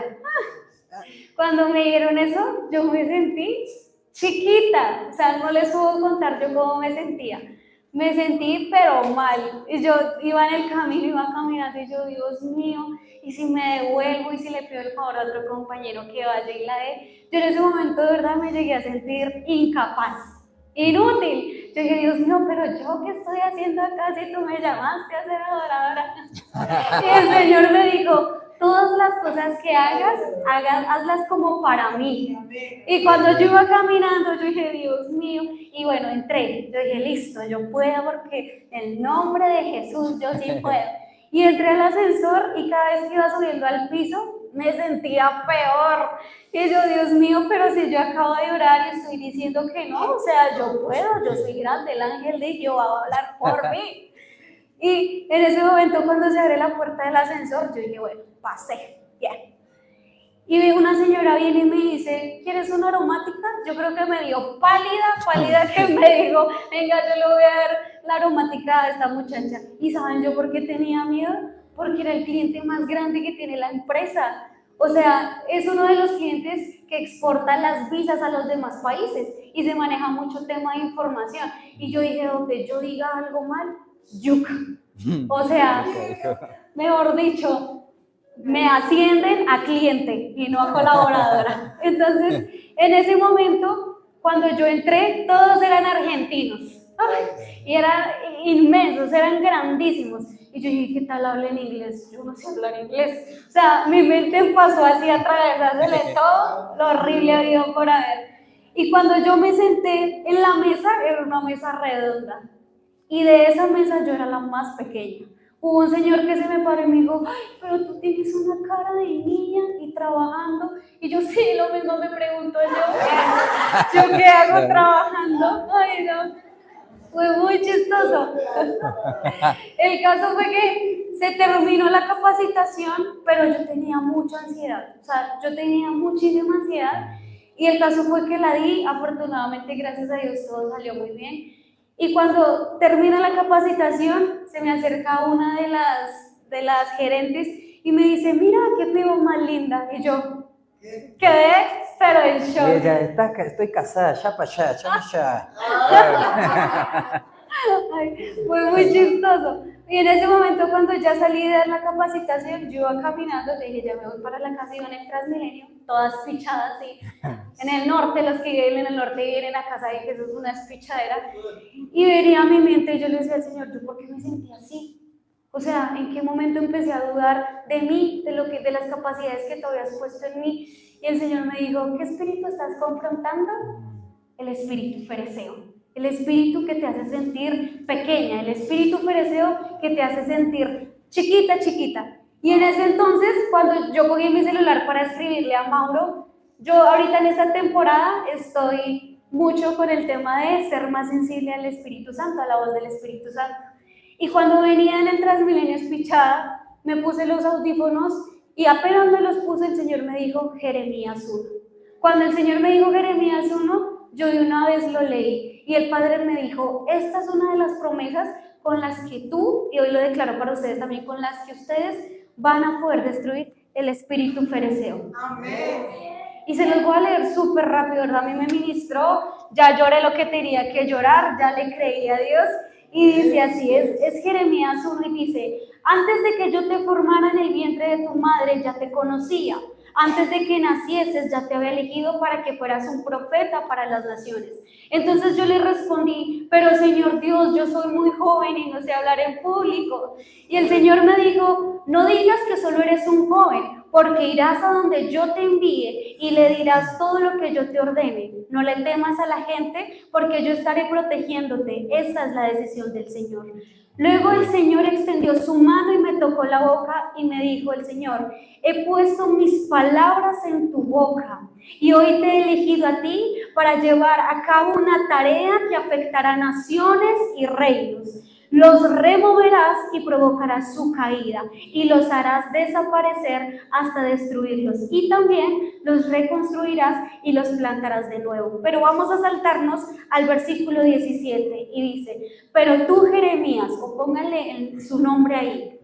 Cuando me dijeron eso, yo me sentí chiquita, o sea, no les puedo contar yo cómo me sentía. Me sentí pero mal, y yo iba en el camino, iba caminando y yo, Dios mío, y si me devuelvo y si le pido el favor a otro compañero que vaya y la dé. Yo en ese momento de verdad me llegué a sentir incapaz, inútil. Yo dije, Dios mío, pero yo qué estoy haciendo acá si tú me llamaste a ser adoradora. Y el Señor me dijo, todas las cosas que hagas, hazlas como para mí. Y cuando yo iba caminando, yo dije, Dios mío, y bueno, entré. Yo dije, listo, yo puedo porque en el nombre de Jesús yo sí puedo. Y entré al ascensor y cada vez que iba subiendo al piso, me sentía peor. Y yo, Dios mío, pero si yo acabo de orar y estoy diciendo que no, o sea, yo puedo, yo soy grande, el ángel de Jehová va a hablar por mí. Y en ese momento, cuando se abre la puerta del ascensor, yo dije, bueno, pasé, bien. Y una señora viene y me dice, ¿quieres una aromática? Yo creo que me dio pálida que me dijo, venga, yo le voy a dar la aromática a esta muchacha. ¿Y saben yo por qué tenía miedo? Porque era el cliente más grande que tiene la empresa. O sea, es uno de los clientes que exporta las visas a los demás países y se maneja mucho tema de información. Y yo dije, donde yo diga algo mal, yuca. O sea, mejor dicho, me ascienden a cliente y no a colaboradora. Entonces, en ese momento, cuando yo entré, todos eran argentinos. Y eran inmensos, eran grandísimos. Y yo dije, ¿qué tal hablan inglés? Yo no sé hablar inglés. O sea, mi mente pasó así a atravesándole todo lo horrible habido por haber. Y cuando yo me senté en la mesa, era una mesa redonda. Y de esa mesa yo era la más pequeña. Hubo un señor que se me paró y me dijo, ay, pero tú tienes una cara de niña y trabajando. Y yo, sí, lo mismo me pregunto yo qué hago trabajando. Ay, no. Fue muy chistoso. El caso fue que se terminó la capacitación, pero yo tenía mucha ansiedad. O sea, yo tenía muchísima ansiedad. Y el caso fue que la di, afortunadamente, gracias a Dios, todo salió muy bien. Y cuando termina la capacitación, se me acerca una de las gerentes y me dice, mira, qué piba más linda. Y yo quedé, pero en shock. Ella está, estoy casada, ya para allá, ya para allá. Ay, fue muy chistoso. Y en ese momento, cuando ya salí de dar la capacitación, yo iba caminando, le dije, ya me voy para la casa, iba en el Transmilenio, todas pichadas, ¿sí? En el norte, los que viven en el norte viven a casa y que eso es una espichadera. Y venía a mi mente y yo le decía al Señor, ¿yo por qué me sentí así? O sea, ¿en qué momento empecé a dudar de mí, de las capacidades que tú habías puesto en mí? Y el Señor me dijo, ¿qué espíritu estás confrontando? El espíritu fereceo. El espíritu que te hace sentir pequeña, el espíritu fereceo que te hace sentir chiquita, chiquita. Y en ese entonces, cuando yo cogí mi celular para escribirle a Mauro, yo ahorita en esta temporada estoy mucho con el tema de ser más sensible al Espíritu Santo, a la voz del Espíritu Santo. Y cuando venía en el Transmilenio espichada, me puse los audífonos y apenas me los puse, el Señor me dijo Jeremías 1. Cuando el Señor me dijo Jeremías 1, yo de una vez lo leí y el Padre me dijo, esta es una de las promesas con las que tú, y hoy lo declaro para ustedes también, con las que ustedes van a poder destruir el espíritu fereceo. Amén. Y se los voy a leer súper rápido, ¿verdad? A mí me ministró, ya lloré lo que tenía que llorar, ya le creí a Dios. Y dice así, es Jeremías 1 y dice, antes de que yo te formara en el vientre de tu madre ya te conocía, antes de que nacieses ya te había elegido para que fueras un profeta para las naciones. Entonces yo le respondí, pero Señor Dios, yo soy muy joven y no sé hablar en público. Y el Señor me dijo, no digas que solo eres un joven, porque irás a donde yo te envíe y le dirás todo lo que yo te ordene. No le temas a la gente, porque yo estaré protegiéndote. Esa es la decisión del Señor. Luego el Señor extendió su mano y me tocó la boca y me dijo el Señor, he puesto mis palabras en tu boca y hoy te he elegido a ti para llevar a cabo una tarea que afectará a naciones y reinos. Los removerás y provocarás su caída y los harás desaparecer hasta destruirlos y también los reconstruirás y los plantarás de nuevo. Pero vamos a saltarnos al versículo 17 y dice, pero tú Jeremías, o póngale su nombre ahí,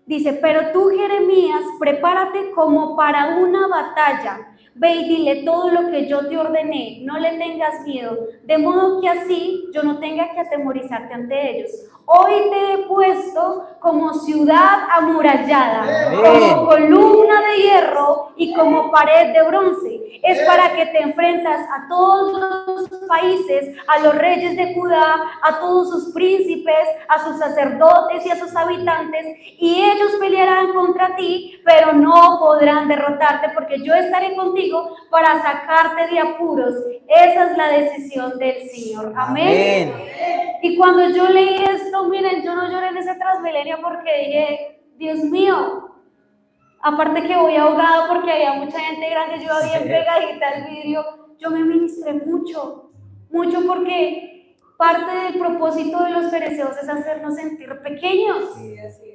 dice, pero tú Jeremías, prepárate como para una batalla. Ve y dile todo lo que yo te ordené, no le tengas miedo, de modo que así yo no tenga que atemorizarte ante ellos. Hoy te he puesto como ciudad amurallada, como columna de hierro y como pared de bronce. Es para que te enfrentas a todos los países, a los reyes de Judá, a todos sus príncipes, a sus sacerdotes y a sus habitantes, y ellos pelearán contra ti, pero no podrán derrotarte, porque yo estaré contigo para sacarte de apuros. Esa es la decisión del Señor. Amén. Y cuando yo leí esto, miren, yo no lloré en ese Transmilenio porque dije, Dios mío, aparte que voy ahogado porque había mucha gente grande, yo iba bien pegadita al vidrio, yo me ministré mucho porque parte del propósito de los fereceos es hacernos sentir pequeños,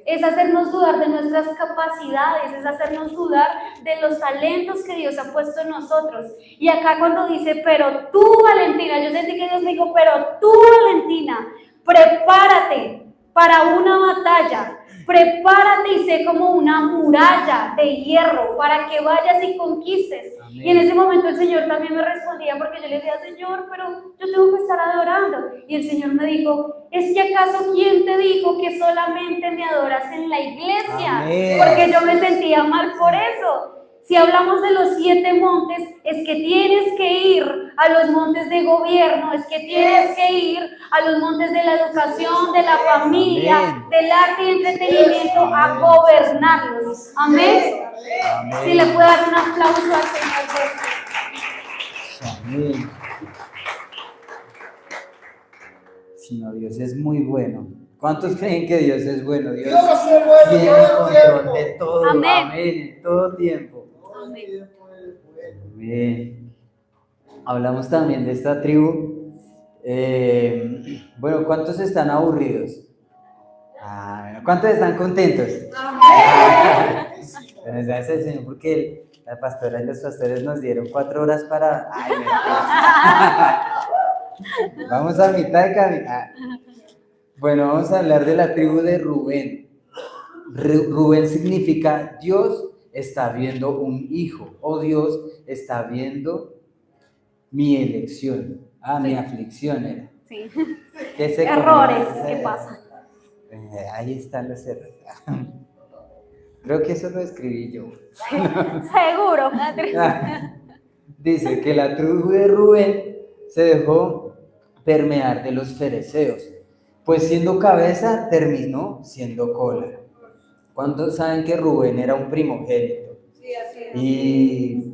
es hacernos dudar de nuestras capacidades, es hacernos dudar de los talentos que Dios ha puesto en nosotros. Y acá cuando dice, pero tú Valentina, yo sentí que Dios me dijo, pero tú Valentina, prepárate para una batalla, prepárate y sé como una muralla de hierro para que vayas y conquistes. Amén. Y en ese momento el Señor también me respondía porque yo le decía, Señor, pero yo tengo que estar adorando. Y el Señor me dijo, ¿es que acaso quién te dijo que solamente me adoras en la iglesia? Amén. Porque yo me sentía mal por eso. Si hablamos de los 7 montes, es que tienes que ir a los montes de gobierno, es que tienes que ir a los montes de la educación, de la familia, amén, del arte y entretenimiento, amén, a gobernarlos. Amén. Amén. Si le puedo dar un aplauso al Señor. Amén. Sino Dios es muy bueno. ¿Cuántos creen que Dios es bueno? Dios tiene control de todo. Amén. Amén. En todo tiempo. Amén. Hablamos también de esta tribu Bueno, ¿cuántos están aburridos? Bueno, ¿cuántos están contentos? Bueno, gracias al Señor porque la pastora y los pastores nos dieron 4 horas para... Ay, mentira. Vamos a mitad de camino. Bueno, vamos a hablar de la tribu de Rubén. Rubén significa Dios está viendo un hijo o Dios está viendo mi elección. Mi aflicción era. Sí. Errores, ¿qué pasa? Ahí están los errores. Creo que eso lo escribí yo. Seguro. Dice que la tribu de Rubén se dejó permear de los fereceos, pues siendo cabeza terminó siendo cola. ¿Cuántos saben que Rubén era un primogénito? Sí, así es.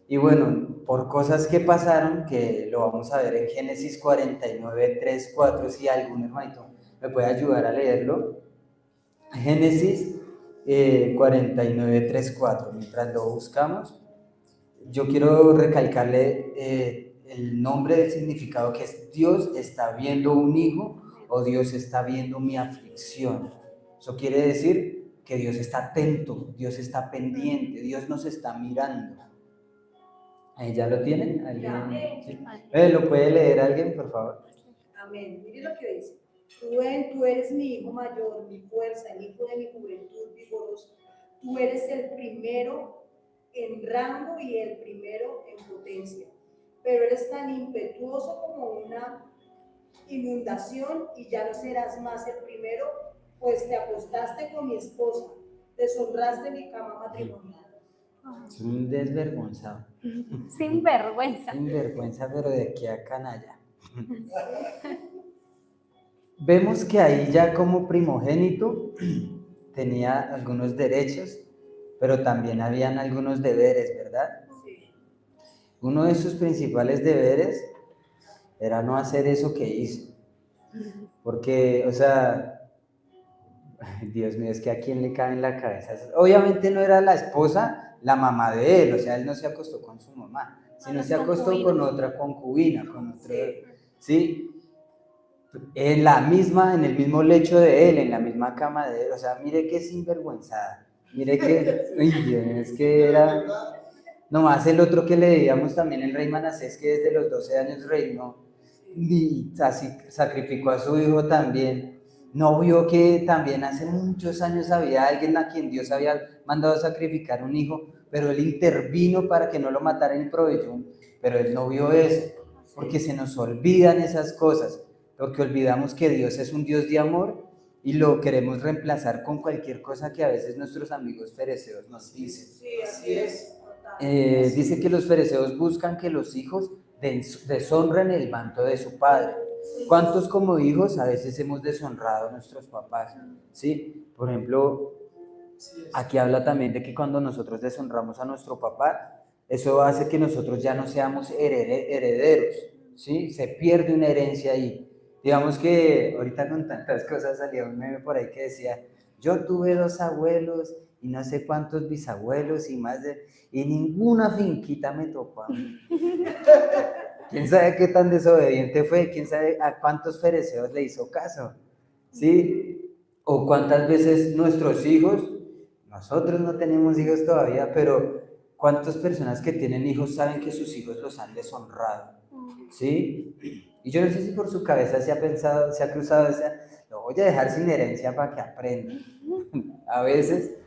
Y bueno, por cosas que pasaron, que lo vamos a ver en Génesis 49, 3, 4, si algún hermanito me puede ayudar a leerlo. Génesis 49, 3, 4, mientras lo buscamos, yo quiero recalcarle el nombre del significado que es Dios está viendo un hijo o Dios está viendo mi aflicción. Eso quiere decir que Dios está atento, Dios está pendiente, Dios nos está mirando. ¿Ahí ya lo tienen? ¿Alguien? ¿Sí? ¿Lo puede leer alguien, por favor? Amén. Mire lo que dice. Rubén, tú eres mi hijo mayor, mi fuerza, el hijo de mi juventud vigorosa. Tú eres el primero en rango y el primero en potencia. Pero eres tan impetuoso como una inundación y ya no serás más el primero, pues te acostaste con mi esposa, deshonraste mi cama matrimonial. Es un desvergonzado. Sin vergüenza. Sin vergüenza, pero de aquí a canalla. Vemos que ahí ya como primogénito tenía algunos derechos, pero también habían algunos deberes, ¿verdad? Sí. Uno de sus principales deberes era no hacer eso que hizo. Porque, o sea, Dios mío, es que a quién le cabe en la cabeza. Obviamente no era la esposa, la mamá de él, o sea, él no se acostó con su mamá, sino se acostó con otra concubina, con otro, ¿sí? En el mismo lecho de él, en la misma cama de él, o sea, mire qué sinvergüenzada, mire que, uy, Dios mío, es que era, nomás el otro que le veíamos también, el rey Manasés, que desde los 12 años reinó, y así sacrificó a su hijo también, no vio que también hace muchos años había alguien a quien Dios había mandado sacrificar un hijo, pero él intervino para que no lo mataran y proveyó, pero él no vio eso, porque se nos olvidan esas cosas, porque olvidamos que Dios es un Dios de amor y lo queremos reemplazar con cualquier cosa que a veces nuestros amigos fereceos nos dicen. Sí, así es. Dice que los fereceos buscan que los hijos deshonren el manto de su padre. ¿Cuántos como hijos a veces hemos deshonrado a nuestros papás? ¿Sí? Por ejemplo, aquí habla también de que cuando nosotros deshonramos a nuestro papá, eso hace que nosotros ya no seamos herederos, ¿sí? Se pierde una herencia ahí. Digamos que ahorita con tantas cosas salía un meme por ahí que decía, yo tuve 2 abuelos y no sé cuántos bisabuelos y ninguna finquita me tocó a mí. ¿Quién sabe qué tan desobediente fue? ¿Quién sabe a cuántos fereceos le hizo caso? ¿Sí? O cuántas veces nuestros hijos, nosotros no tenemos hijos todavía, pero cuántas personas que tienen hijos saben que sus hijos los han deshonrado. ¿Sí? Y yo no sé si por su cabeza se ha cruzado lo voy a dejar sin herencia para que aprendan. A veces,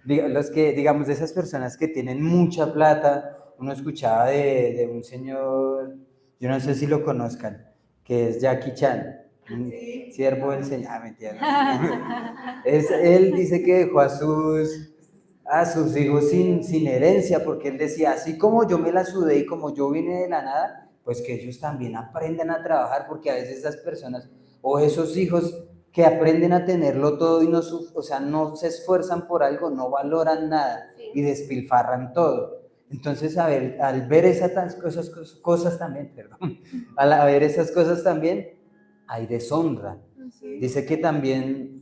digamos, de esas personas que tienen mucha plata, uno escuchaba de un señor, yo no sé si lo conozcan, que es Jackie Chan, un siervo del Señor. Mentira. Él dice que dejó a sus hijos sin herencia, porque él decía, así como yo me la sudé y como yo vine de la nada, pues que ellos también aprendan a trabajar, porque a veces esas personas o esos hijos que aprenden a tenerlo todo y no se esfuerzan por algo, no valoran nada y despilfarran todo. Entonces, al ver esas cosas también, al ver esas cosas también, hay deshonra. Dice que también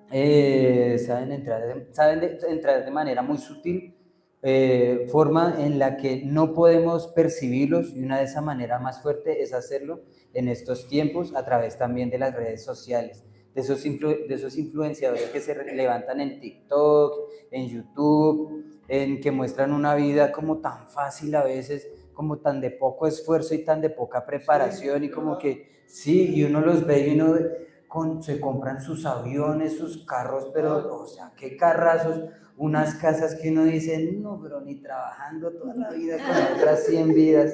saben entrar de manera muy sutil, forma en la que no podemos percibirlos, y una de esa manera más fuerte es hacerlo en estos tiempos a través también de las redes sociales, de esos influenciadores que se levantan en TikTok, en YouTube, en que muestran una vida como tan fácil a veces, como tan de poco esfuerzo y tan de poca preparación, y como que sí, y uno los ve y uno se compran sus aviones, sus carros, pero o sea, qué carrazos, unas casas que uno dice, no, pero ni trabajando toda la vida con otras 100 vidas.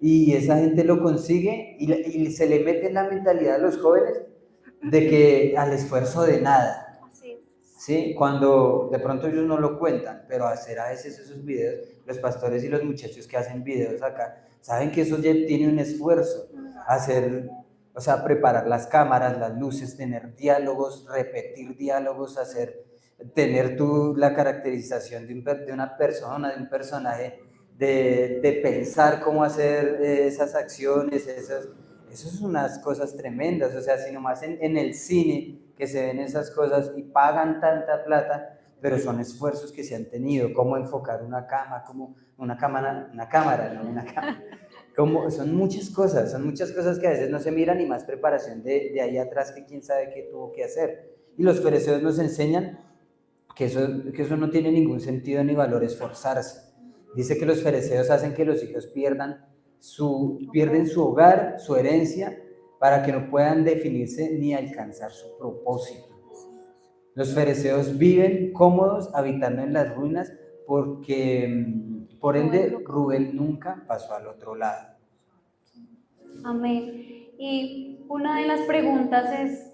Y esa gente lo consigue y se le mete en la mentalidad a los jóvenes de que al esfuerzo de nada. Así es. ¿Sí? Cuando de pronto ellos no lo cuentan, pero hacer a veces esos videos, los pastores y los muchachos que hacen videos acá, saben que eso ya tiene un esfuerzo, hacer, o sea, preparar las cámaras, las luces, tener diálogos, repetir diálogos, tener la caracterización de una persona, de un personaje, de pensar cómo hacer esas acciones, eso son unas cosas tremendas. O sea, si nomás en el cine que se ven esas cosas y pagan tanta plata, pero son esfuerzos que se han tenido, cómo enfocar una cámara, son muchas cosas que a veces no se miran, y más preparación de ahí atrás que quién sabe qué tuvo que hacer. Y los fariseos nos enseñan que eso no tiene ningún sentido ni valor esforzarse. Dice que los fariseos hacen que los hijos pierden su hogar, su herencia, para que no puedan definirse ni alcanzar su propósito. Los fariseos viven cómodos habitando en las ruinas porque, por ende, Rubén nunca pasó al otro lado. Amén. Y una de las preguntas es,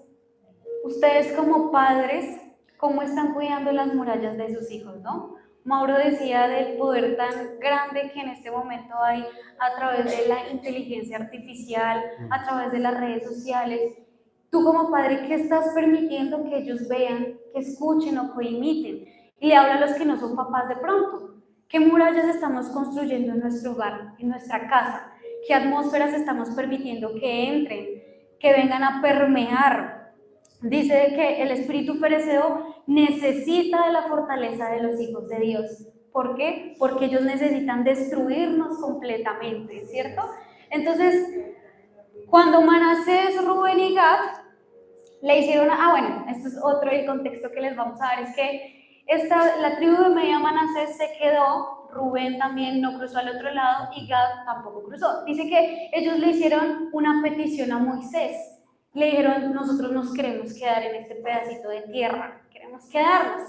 ustedes como padres, ¿cómo están cuidando las murallas de sus hijos, no? Mauro decía del poder tan grande que en este momento hay a través de la inteligencia artificial, a través de las redes sociales. Tú como padre, ¿qué estás permitiendo que ellos vean, que escuchen o que imiten? Y le habla a los que no son papás de pronto. ¿Qué murallas estamos construyendo en nuestro hogar, en nuestra casa? ¿Qué atmósferas estamos permitiendo que entren, que vengan a permear? Dice que el espíritu fereceo necesita de la fortaleza de los hijos de Dios. ¿Por qué? Porque ellos necesitan destruirnos completamente, ¿cierto? Entonces, cuando Manasés, Rubén y Gad le hicieron, bueno, esto es otro el contexto que les vamos a dar, es que la tribu de media Manasés se quedó, Rubén también no cruzó al otro lado y Gad tampoco cruzó. Dice que ellos le hicieron una petición a Moisés. Le dijeron, nosotros nos queremos quedar en este pedacito de tierra, queremos quedarnos.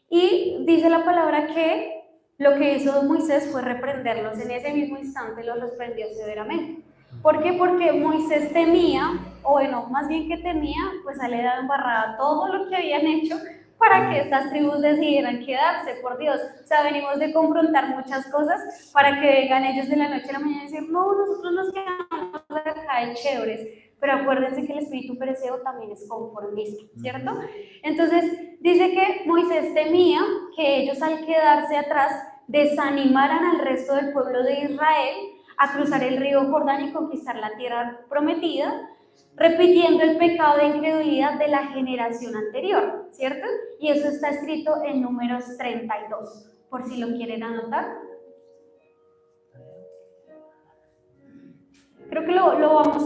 Y dice la palabra que lo que hizo Moisés fue reprenderlos. En ese mismo instante los reprendió severamente. ¿Por qué? Porque Moisés temía, o bueno, más bien que temía, pues le daba embarrada todo lo que habían hecho para que estas tribus decidieran quedarse, por Dios. O sea, venimos de confrontar muchas cosas para que vengan ellos de la noche a la mañana y decir, no, nosotros nos quedamos acá de chéveres. Pero acuérdense que el espíritu fereceo también es conformista, ¿cierto? Entonces, dice que Moisés temía que ellos al quedarse atrás desanimaran al resto del pueblo de Israel a cruzar el río Jordán y conquistar la tierra prometida, repitiendo el pecado de incredulidad de la generación anterior, ¿cierto? Y eso está escrito en Números 32, por si lo quieren anotar. Creo que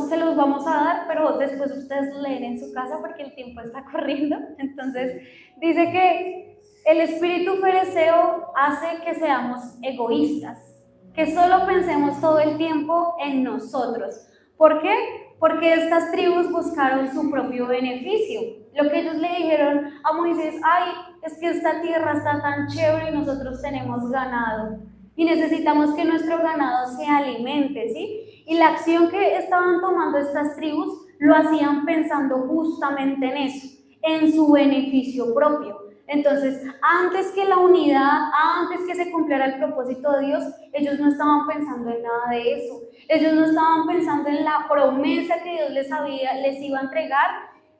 se los vamos a dar, pero después ustedes lo leen en su casa porque el tiempo está corriendo. Entonces, dice que el espíritu fereceo hace que seamos egoístas, que solo pensemos todo el tiempo en nosotros. ¿Por qué? Porque estas tribus buscaron su propio beneficio. Lo que ellos le dijeron a Moisés, ay, es que esta tierra está tan chévere y nosotros tenemos ganado. Y necesitamos que nuestro ganado se alimente, ¿sí? Y la acción que estaban tomando estas tribus lo hacían pensando justamente en eso, en su beneficio propio. Entonces, antes que la unidad, antes que se cumpliera el propósito de Dios, ellos no estaban pensando en nada de eso. Ellos no estaban pensando en la promesa que Dios les iba a entregar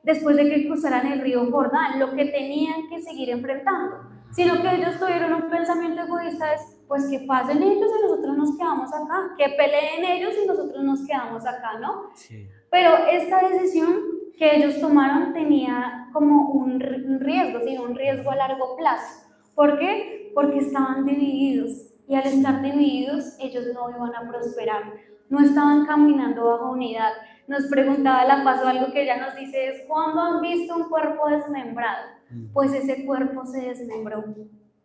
después de que cruzaran el río Jordán, lo que tenían que seguir enfrentando. Sino que ellos tuvieron un pensamiento egoísta, pues que pasen ellos y nosotros nos quedamos acá, que peleen ellos y nosotros nos quedamos acá, ¿no? Sí. Pero esta decisión que ellos tomaron tenía como un riesgo, ¿sí? Un riesgo a largo plazo. ¿Por qué? Porque estaban divididos y al estar divididos ellos no iban a prosperar, no estaban caminando bajo unidad. Nos preguntaba la Paso algo que ella nos dice es, ¿cuándo han visto un cuerpo desmembrado? Pues ese cuerpo se desmembró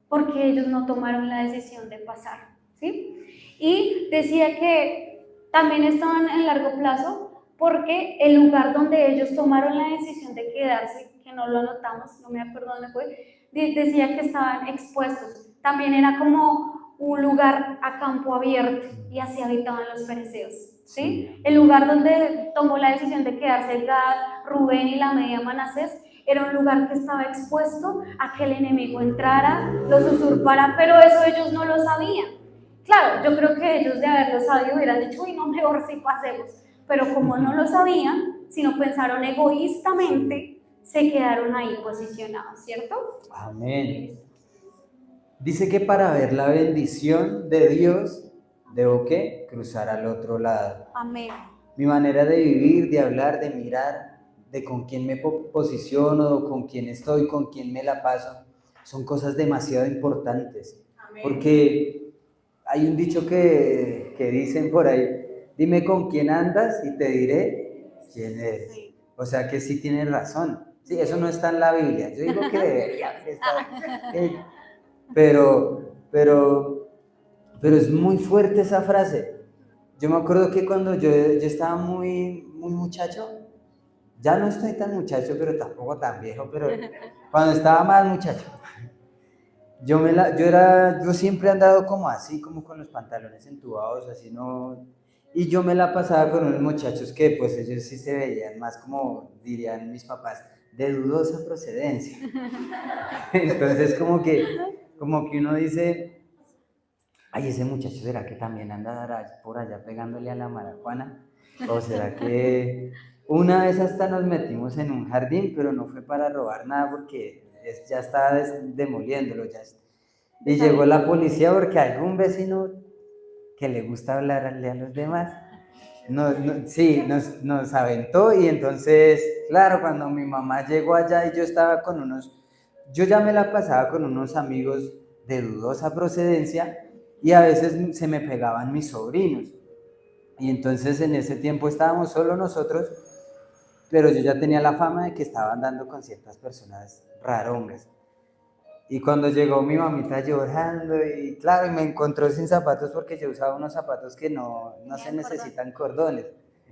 porque ellos no tomaron la decisión de pasar, ¿sí? Y decía que también estaban en largo plazo porque el lugar donde ellos tomaron la decisión de quedarse, que no lo anotamos, no me acuerdo dónde fue, decía que estaban expuestos. También era como un lugar a campo abierto y así habitaban los fereceos, ¿sí? El lugar donde tomó la decisión de quedarse Gad, Rubén y la media Manasés era un lugar que estaba expuesto a que el enemigo entrara, los usurpara, pero eso ellos no lo sabían. Claro, yo creo que ellos de haberlo sabido hubieran dicho, uy, no, mejor sí pasemos, pero como no lo sabían, sino pensaron egoístamente, se quedaron ahí posicionados, ¿cierto? Amén. Dice que para ver la bendición de Dios, debo ¿qué? Cruzar al otro lado. Amén. Mi manera de vivir, de hablar, de mirar, de con quién me posiciono, con quién estoy, con quién me la paso, son cosas demasiado importantes. Amén. Porque hay un dicho que dicen por ahí, dime con quién andas y te diré quién eres. Sí. O sea que sí tienes razón. Sí, eso no está en la Biblia. Yo digo que debería estar. Pero es muy fuerte esa frase. Yo me acuerdo que cuando yo estaba muy muchacho, ya no estoy tan muchacho, pero tampoco tan viejo, pero cuando estaba más muchacho, yo siempre he andado como así, como con los pantalones entubados, así no, y yo me la pasaba con unos muchachos que pues ellos sí se veían más como dirían mis papás, de dudosa procedencia. Entonces como que uno dice, ay, ese muchacho será que también anda por allá pegándole a la marihuana, o será que una vez hasta nos metimos en un jardín, pero no fue para robar nada porque ya estaba demoliéndolo ya. Y llegó la policía porque algún vecino que le gusta hablarle a los demás nos aventó, y entonces, claro, cuando mi mamá llegó allá y yo ya me la pasaba con unos amigos de dudosa procedencia y a veces se me pegaban mis sobrinos. Y entonces en ese tiempo estábamos solo nosotros, pero yo ya tenía la fama de que estaba andando con ciertas personas rarongas. Y cuando llegó mi mamita llorando, y claro, y me encontró sin zapatos porque yo usaba unos zapatos que no se necesitan cordones.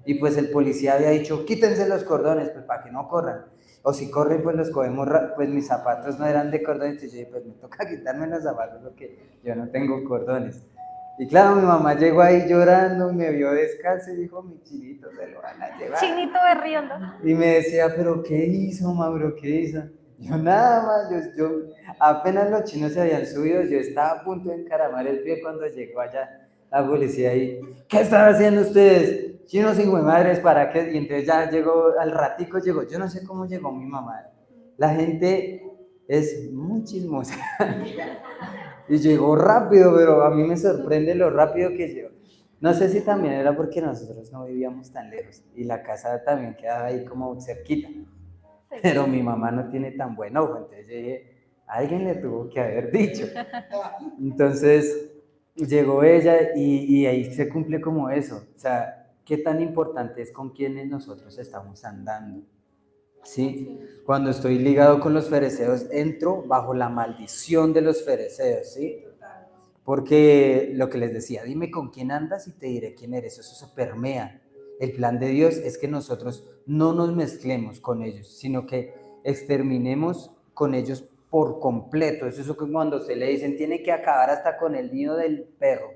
Y pues el policía había dicho, quítense los cordones, pues para que no corran. O si corren, pues los cogemos, pues mis zapatos no eran de cordones. Entonces yo dije, pues me toca quitarme los zapatos porque yo no tengo cordones. Y claro, mi mamá llegó ahí llorando, me vio descalzo y dijo, mi chinito se lo van a llevar. Chinito berriondo. Y me decía, pero ¿qué hizo, Mauro? ¿Qué hizo? Yo nada más, yo apenas los chinos se habían subido, yo estaba a punto de encaramar el pie cuando llegó allá la policía y, ¿qué están haciendo ustedes? Chinos y madres, ¿para qué? Y entonces ya llegó, al ratico llegó, yo no sé cómo llegó mi mamá. La gente es muy chismosa. Y llegó rápido, pero a mí me sorprende lo rápido que llegó. No sé si también era porque nosotros no vivíamos tan lejos y la casa también quedaba ahí como cerquita. Pero mi mamá no tiene tan buen ojo, entonces yo dije, alguien le tuvo que haber dicho. Entonces llegó ella y ahí se cumple como eso. O sea, qué tan importante es con quienes nosotros estamos andando. ¿Sí? Cuando estoy ligado con los fereceos, entro bajo la maldición de los fereceos, ¿sí? Porque lo que les decía, dime con quién andas y te diré quién eres. Eso se permea. El plan de Dios es que nosotros no nos mezclemos con ellos, sino que exterminemos con ellos por completo. Eso es que cuando se le dicen, tiene que acabar hasta con el nido del perro,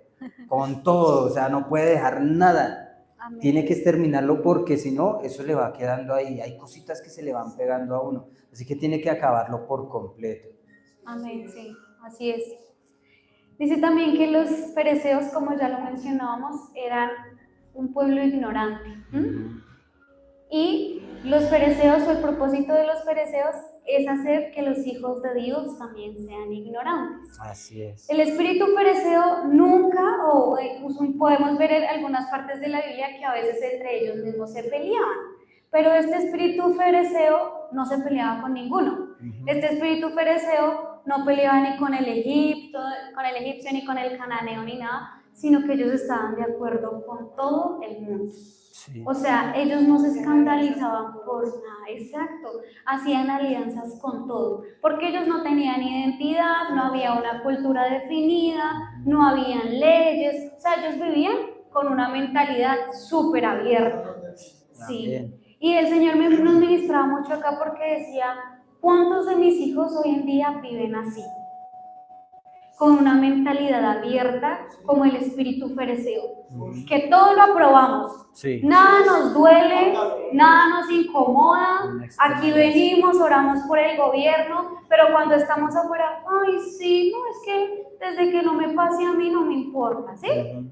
con todo, o sea, no puede dejar nada. Amén. Tiene que exterminarlo porque si no, eso le va quedando ahí. Hay cositas que se le van pegando a uno. Así que tiene que acabarlo por completo. Amén, sí, así es. Dice también que los fereceos, como ya lo mencionábamos, eran un pueblo ignorante. Y los fereceos, o el propósito de los fereceos, es hacer que los hijos de Dios también sean ignorantes. Así es. El espíritu fereceo nunca, o podemos ver en algunas partes de la Biblia que a veces entre ellos mismos se peleaban, pero este espíritu fereceo no se peleaba con ninguno. Este espíritu fereceo no peleaban ni con el egipcio ni con el cananeo ni nada, sino que ellos estaban de acuerdo con todo el mundo. Sí. O sea, ellos no se escandalizaban por nada, exacto, hacían alianzas con todo, porque ellos no tenían identidad, no había una cultura definida, no habían leyes, o sea, ellos vivían con una mentalidad súper abierta. Sí. Amén. Y el Señor nos ministraba mucho acá porque decía, ¿cuántos de mis hijos hoy en día viven así? Con una mentalidad abierta como el espíritu fereceo, que todo lo aprobamos, Sí. nada nos duele, nada nos incomoda, aquí venimos, oramos por el gobierno, pero cuando estamos afuera, ay sí, no, es que desde que no me pase a mí no me importa, ¿sí?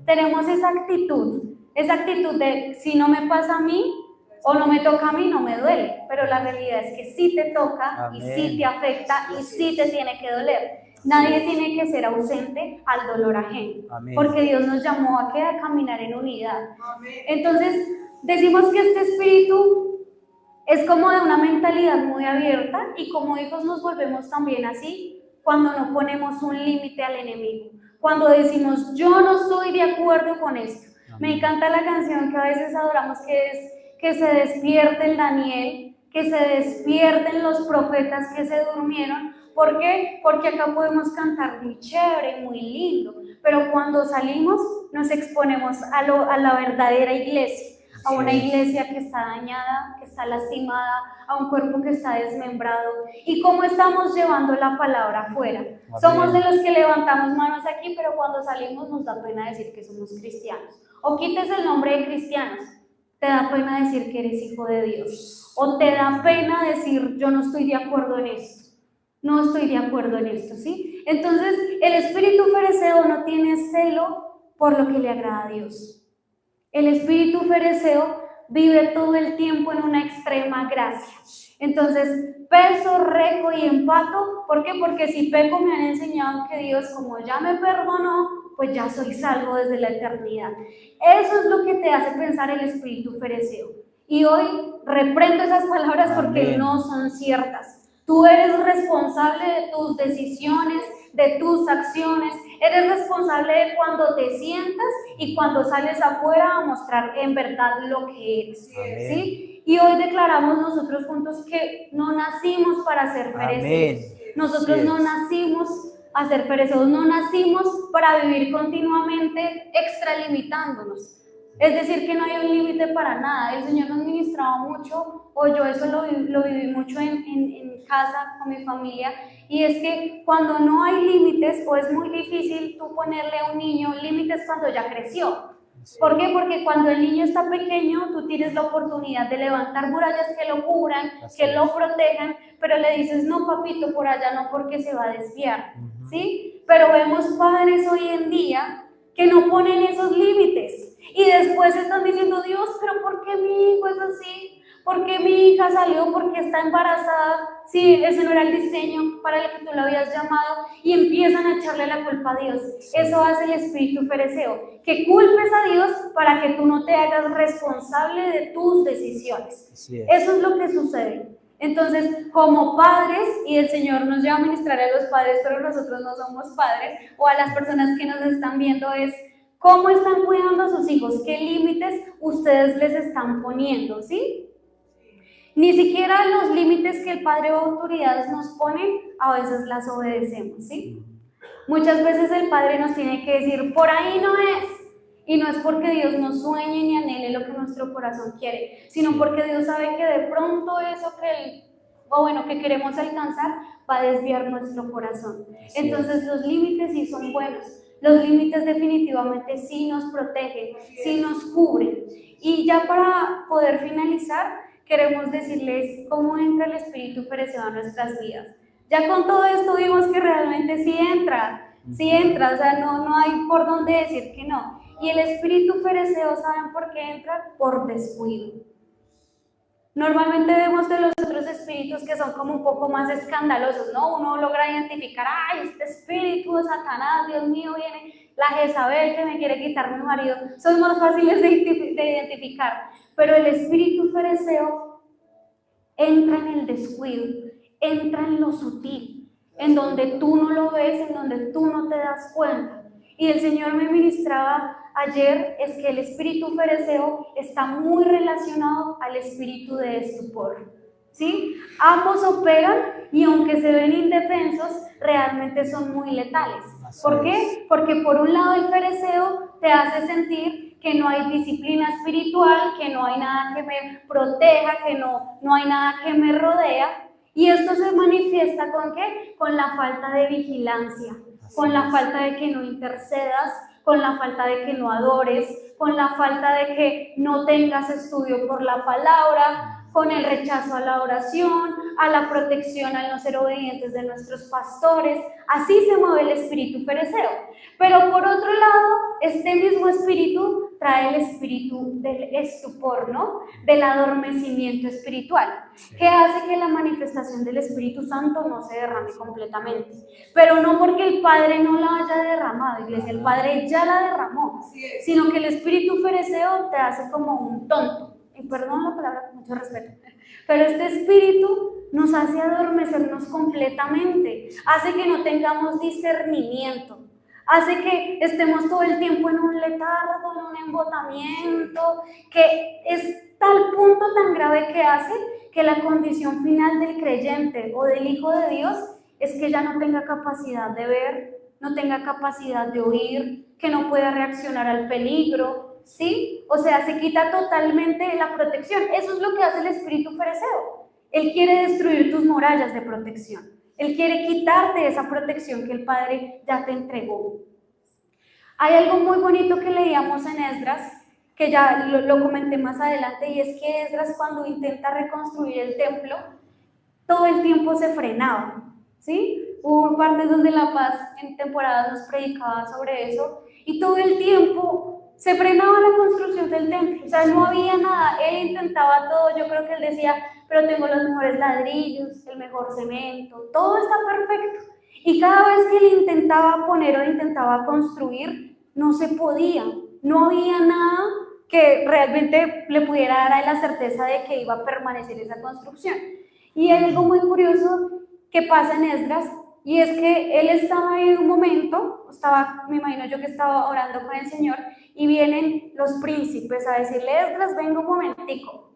Tenemos esa actitud de si no me pasa a mí o no me toca a mí, no me duele, pero la realidad es que sí te toca y sí te afecta y sí te tiene que doler. Nadie tiene que ser ausente al dolor ajeno, porque Dios nos llamó a caminar en unidad. Entonces, decimos que este espíritu es como de una mentalidad muy abierta y como hijos nos volvemos también así cuando no ponemos un límite al enemigo, cuando decimos yo no estoy de acuerdo con esto. Me encanta la canción que a veces adoramos que es que se despierte el Daniel, que se despierten los profetas que se durmieron. ¿Por qué? Porque acá podemos cantar muy chévere, muy lindo, pero cuando salimos nos exponemos a la verdadera iglesia, a una iglesia que está dañada, que está lastimada, a un cuerpo que está desmembrado. ¿Y cómo estamos llevando la palabra afuera? Somos de los que levantamos manos aquí, pero cuando salimos nos da pena decir que somos cristianos. O quites el nombre de cristianos, te da pena decir que eres hijo de Dios. O te da pena decir yo no estoy de acuerdo en esto. No estoy de acuerdo en esto, ¿sí? Entonces, el espíritu fereceo no tiene celo por lo que le agrada a Dios. El espíritu fereceo vive todo el tiempo en una extrema gracia. Entonces, peso, reco y empato. ¿Por qué? Porque si peco me han enseñado que Dios, como ya me perdonó, pues ya soy salvo desde la eternidad. Eso es lo que te hace pensar el espíritu fereceo. Y hoy reprendo esas palabras porque no son ciertas. Tú eres responsable de tus decisiones, de tus acciones, eres responsable de cuando te sientas y cuando sales afuera a mostrar en verdad lo que eres, ¿sí? Y hoy declaramos nosotros juntos que no nacimos para ser fereceos. Nosotros no nacimos a ser fereceos, no nacimos para vivir continuamente extralimitándonos. Es decir, que no hay un límite para nada. El Señor nos ministraba mucho, o yo eso lo viví mucho en casa con mi familia, y es que cuando no hay límites, o es muy difícil tú ponerle a un niño límites cuando ya creció. ¿Por qué? Porque cuando el niño está pequeño, tú tienes la oportunidad de levantar murallas que lo cubran, que lo protejan, pero le dices, no papito, por allá no, porque se va a desviar, ¿sí? Pero vemos padres hoy en día que no ponen esos límites y después están diciendo, Dios, pero ¿por qué mi hijo es así? ¿Por qué mi hija salió? ¿Por qué está embarazada? Sí, ese no era el diseño para el que tú lo habías llamado, y empiezan a echarle la culpa a Dios. Eso hace el espíritu fereceo, que culpes a Dios para que tú no te hagas responsable de tus decisiones. Eso es lo que sucede. Entonces, como padres, y el Señor nos lleva a ministrar a los padres, pero nosotros no somos padres, o a las personas que nos están viendo, es cómo están cuidando a sus hijos, qué límites ustedes les están poniendo, ¿sí? Ni siquiera los límites que el padre o autoridades nos ponen, a veces las obedecemos, ¿sí? Muchas veces el padre nos tiene que decir, por ahí no es. Y no es porque Dios no sueñe ni anhele lo que nuestro corazón quiere, sino porque Dios sabe que de pronto eso que queremos alcanzar va a desviar nuestro corazón. Entonces los límites sí son buenos. Los límites definitivamente sí nos protegen, sí nos cubren. Y ya para poder finalizar, queremos decirles cómo entra el espíritu fereceo a nuestras vidas. Ya con todo esto vimos que realmente sí entra, o sea, no hay por dónde decir que no. Y el espíritu fereceo, ¿saben por qué entra? Por descuido. Normalmente vemos de los otros espíritus que son como un poco más escandalosos, ¿no? Uno logra identificar, ¡ay, este espíritu de Satanás, Dios mío, viene la Jezabel que me quiere quitar mi marido! Son más fáciles de identificar. Pero el espíritu fereceo entra en el descuido, entra en lo sutil, en donde tú no lo ves, en donde tú no te das cuenta. Y el Señor me ministraba ayer es que el espíritu fereceo está muy relacionado al espíritu de estupor, ¿sí? Ambos operan y aunque se ven indefensos, realmente son muy letales. ¿Por qué? Porque por un lado el fereceo te hace sentir que no hay disciplina espiritual, que no hay nada que me proteja, que no hay nada que me rodea. Y esto se manifiesta ¿con qué? Con la falta de vigilancia, con la falta de que no intercedas, con la falta de que no adores, con la falta de que no tengas estudio por la palabra, con el rechazo a la oración, a la protección, al no ser obedientes de nuestros pastores. Así se mueve el espíritu fereceo. Pero por otro lado, este mismo espíritu trae el espíritu del estupor, ¿no? Del adormecimiento espiritual, que hace que la manifestación del Espíritu Santo no se derrame completamente. Pero no porque el Padre no la haya derramado, iglesia, el Padre ya la derramó, sino que el espíritu fereceo te hace como un tonto. Y perdón la palabra con mucho respeto, pero este espíritu nos hace adormecernos completamente, hace que no tengamos discernimiento, hace que estemos todo el tiempo en un letargo, en un embotamiento, que es tal punto tan grave que hace que la condición final del creyente o del Hijo de Dios es que ya no tenga capacidad de ver, no tenga capacidad de oír, que no pueda reaccionar al peligro, ¿sí? O sea, se quita totalmente la protección. Eso es lo que hace el espíritu fereceo. Él quiere destruir tus murallas de protección. Él quiere quitarte esa protección que el Padre ya te entregó. Hay algo muy bonito que leíamos en Esdras, que ya lo comenté más adelante, y es que Esdras, cuando intenta reconstruir el templo, todo el tiempo se frenaba, ¿sí? Hubo partes donde La Paz en temporadas nos predicaba sobre eso, y todo el tiempo se frenaba la construcción del templo, o sea, no había nada. Él intentaba todo, yo creo que él decía, pero tengo los mejores ladrillos, el mejor cemento, todo está perfecto. Y cada vez que él intentaba poner o intentaba construir, no se podía, no había nada que realmente le pudiera dar a él la certeza de que iba a permanecer esa construcción. Y hay algo muy curioso que pasa en Esdras, y es que él estaba ahí un momento, me imagino yo que estaba orando con el Señor, y vienen los príncipes a decirle, Esdras, venga un momentico,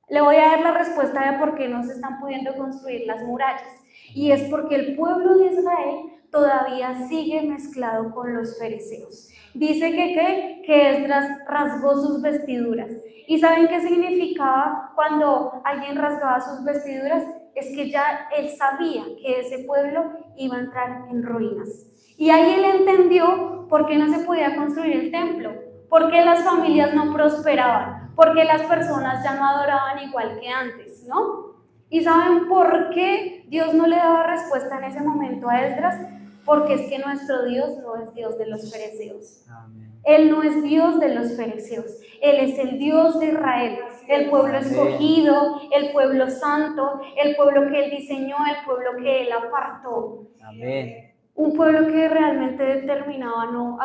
le voy a dar la respuesta de por qué no se están pudiendo construir las murallas, y es porque el pueblo de Israel todavía sigue mezclado con los fereceos. Dice que Esdras rasgó sus vestiduras. ¿Y saben qué significaba cuando alguien rasgaba sus vestiduras? Es que ya él sabía que ese pueblo iba a entrar en ruinas. Y ahí él entendió por qué no se podía construir el templo, por qué las familias no prosperaban, por qué las personas ya no adoraban igual que antes, ¿no? ¿Y saben por qué Dios no le daba respuesta en ese momento a Esdras? Porque es que nuestro Dios no es Dios de los fereceos. Amén. Él no es Dios de los fereceos. Él es el Dios de Israel, el pueblo escogido, el pueblo santo, el pueblo que Él diseñó, el pueblo que Él apartó. Amén. Un pueblo que realmente determinaba no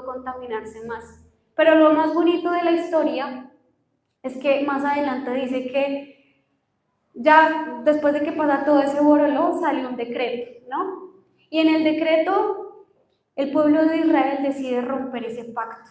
contaminarse más. Pero lo más bonito de la historia es que más adelante dice que ya después de que pasa todo ese boroló, salió un decreto, ¿no? Y en el decreto, el pueblo de Israel decide romper ese pacto,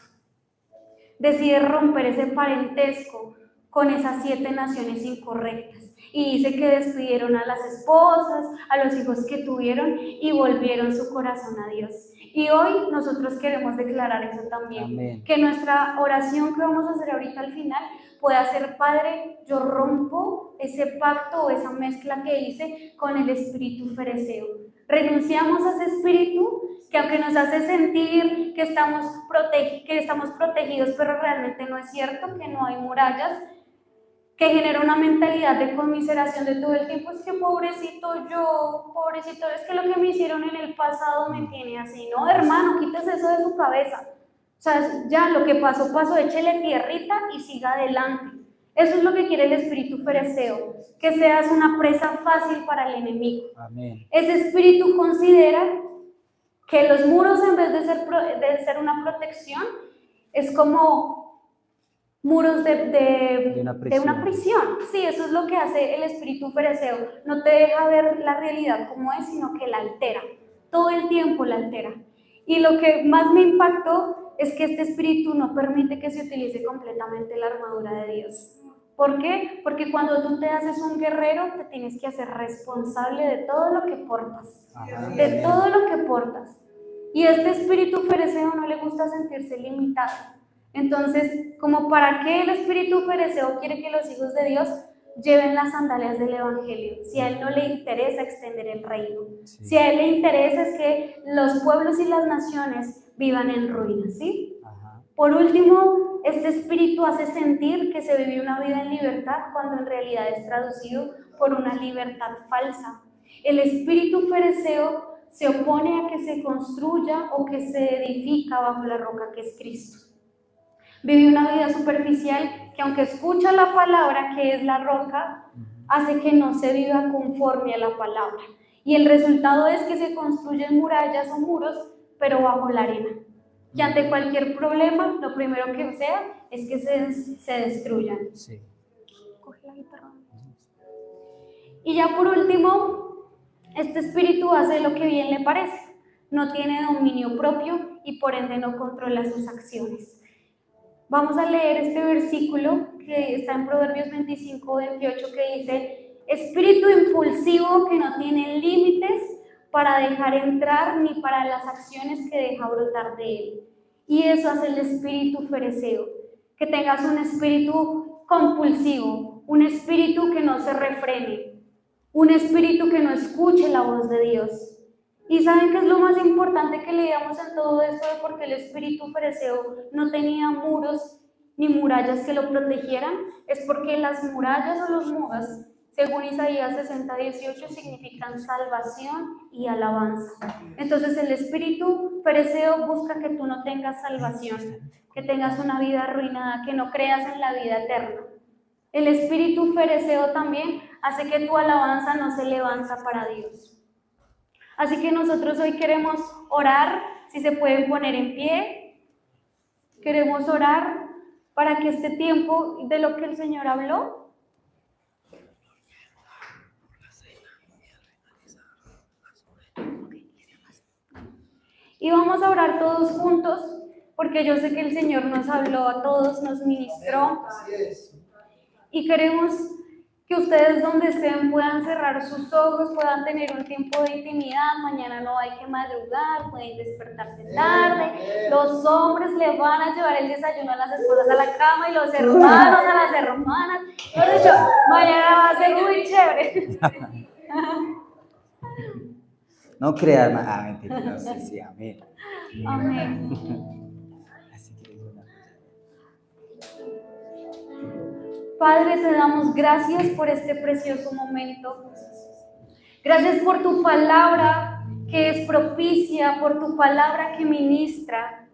decide romper ese parentesco con esas 7 naciones incorrectas. Y dice que despidieron a las esposas, a los hijos que tuvieron y volvieron su corazón a Dios. Y hoy nosotros queremos declarar eso también. Amén. Que nuestra oración que vamos a hacer ahorita al final pueda ser, Padre, yo rompo ese pacto o esa mezcla que hice con el espíritu fereceo. Renunciamos a ese espíritu que aunque nos hace sentir que estamos protegidos, pero realmente no es cierto, que no hay murallas, que genera una mentalidad de conmiseración de todo el tiempo. Es que pobrecito yo, pobrecito, es que lo que me hicieron en el pasado me tiene así. No, hermano, quítese eso de su cabeza. O sea, ya lo que pasó, pasó, échele tierrita y siga adelante. Eso es lo que quiere el espíritu fereceo, que seas una presa fácil para el enemigo. Amén. Ese espíritu considera que los muros, en vez de ser una protección, es como muros de una una prisión. Sí, eso es lo que hace el espíritu fereceo. No te deja ver la realidad como es, sino que la altera. Todo el tiempo la altera. Y lo que más me impactó es que este espíritu no permite que se utilice completamente la armadura de Dios. ¿Por qué? Porque cuando tú te haces un guerrero, te tienes que hacer responsable de todo lo que portas. Ajá. De todo lo que portas. Y este espíritu fereceo no le gusta sentirse limitado. Entonces, como para qué el espíritu fereceo quiere que los hijos de Dios lleven las sandalias del evangelio, si a él no le interesa extender el reino, Sí. si a él le interesa es que los pueblos y las naciones vivan en ruinas, ¿sí? Ajá. Por último, este espíritu hace sentir que se vive una vida en libertad cuando en realidad es traducido por una libertad falsa. El espíritu fereceo se opone a que se construya o que se edifica bajo la roca que es Cristo. Vive una vida superficial que aunque escucha la palabra que es la roca, hace que no se viva conforme a la palabra. Y el resultado es que se construyen murallas o muros, pero bajo la arena. Que ante cualquier problema, lo primero que sea es que se destruyan. Sí. Coge la guitarra. Y ya por último, este espíritu hace lo que bien le parece. No tiene dominio propio y por ende no controla sus acciones. Vamos a leer este versículo que está en Proverbios 25-28 que dice: espíritu impulsivo que no tiene límites para dejar entrar ni para las acciones que deja brotar de él. Y eso hace el espíritu fereceo, que tengas un espíritu compulsivo, un espíritu que no se refrene, un espíritu que no escuche la voz de Dios. ¿Y saben qué es lo más importante que leíamos en todo esto? Porque el espíritu fereceo no tenía muros ni murallas que lo protegieran. Es porque las murallas o los muros, según Isaías 60:18, significan salvación y alabanza. Entonces el espíritu fereceo busca que tú no tengas salvación, que tengas una vida arruinada, que no creas en la vida eterna. El espíritu fereceo también hace que tu alabanza no se levanta para Dios. Así que nosotros hoy queremos orar, si se pueden poner en pie, queremos orar para que este tiempo de lo que el Señor habló, y vamos a orar todos juntos, porque yo sé que el Señor nos habló a todos, nos ministró, Así es. y queremos que ustedes donde estén puedan cerrar sus ojos, puedan tener un tiempo de intimidad. Mañana no hay que madrugar, pueden despertarse tarde. Los hombres le van a llevar el desayuno a las esposas a la cama y los hermanos a las hermanas. Por eso, mañana va a ser muy chévere. No creas más. Ah, mentira, no sé, sí, amén. Amén. Así que es una cosa. Padre, te damos gracias por este precioso momento. Gracias por tu palabra que es propicia, por tu palabra que ministra.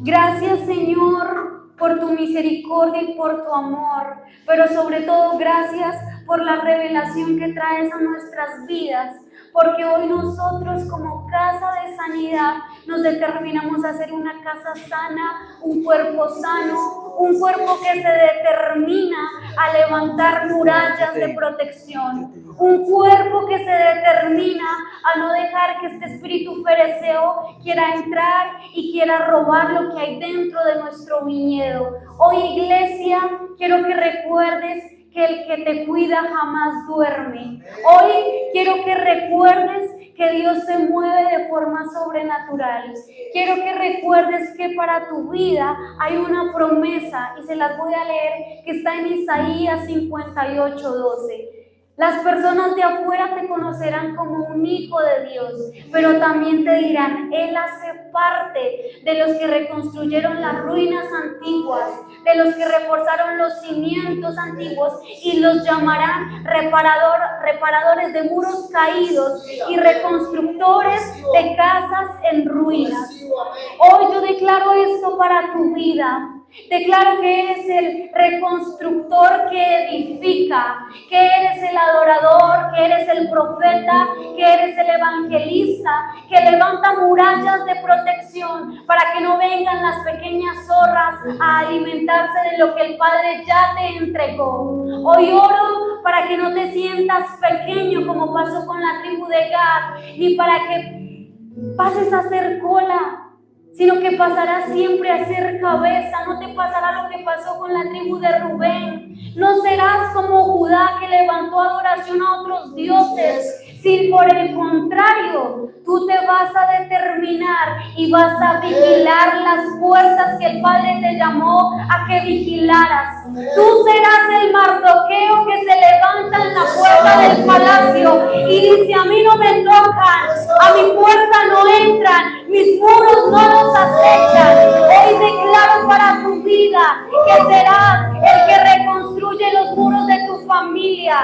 Gracias, Señor, por tu misericordia y por tu amor, pero sobre todo gracias por la revelación que traes a nuestras vidas, porque hoy nosotros como casa de sanidad nos determinamos a ser una casa sana, un cuerpo sano, un cuerpo que se determina a levantar murallas de protección, un cuerpo que se determina a no dejar que este espíritu fereceo quiera entrar y quiera robar lo que hay dentro de nuestro viñedo. Hoy, iglesia, quiero que recuerdes que el que te cuida jamás duerme. Hoy quiero que recuerdes que Dios se mueve de forma sobrenatural. Quiero que recuerdes que para tu vida hay una promesa, y se las voy a leer, que está en Isaías 58:12. Las personas de afuera te conocerán como un hijo de Dios, pero también te dirán: Él hace parte de los que reconstruyeron las ruinas antiguas, de los que reforzaron los cimientos antiguos, y los llamarán reparadores de muros caídos y reconstructores de casas en ruinas. Hoy yo declaro esto para tu vida. Declaro que eres el reconstructor que edifica, que eres el adorador, que eres el profeta, que eres el evangelista, que levanta murallas de protección para que no vengan las pequeñas zorras a alimentarse de lo que el Padre ya te entregó. Hoy oro para que no te sientas pequeño como pasó con la tribu de Gad, ni para que pases a ser cola, sino que pasarás siempre a ser cabeza. No te pasará lo que pasó con la tribu de Rubén. No serás como Judá, que levantó adoración a otros dioses, si por el contrario, tú te vas a determinar y vas a vigilar las puertas que el Padre te llamó a que vigilaras. Tú serás el Mardoqueo que se levanta en la puerta del palacio y dice: a mí no me tocan, a mi puerta no entran, mis muros no los acechan. Hoy declaro para tu vida que serás el que reconstruye los muros de tu familia.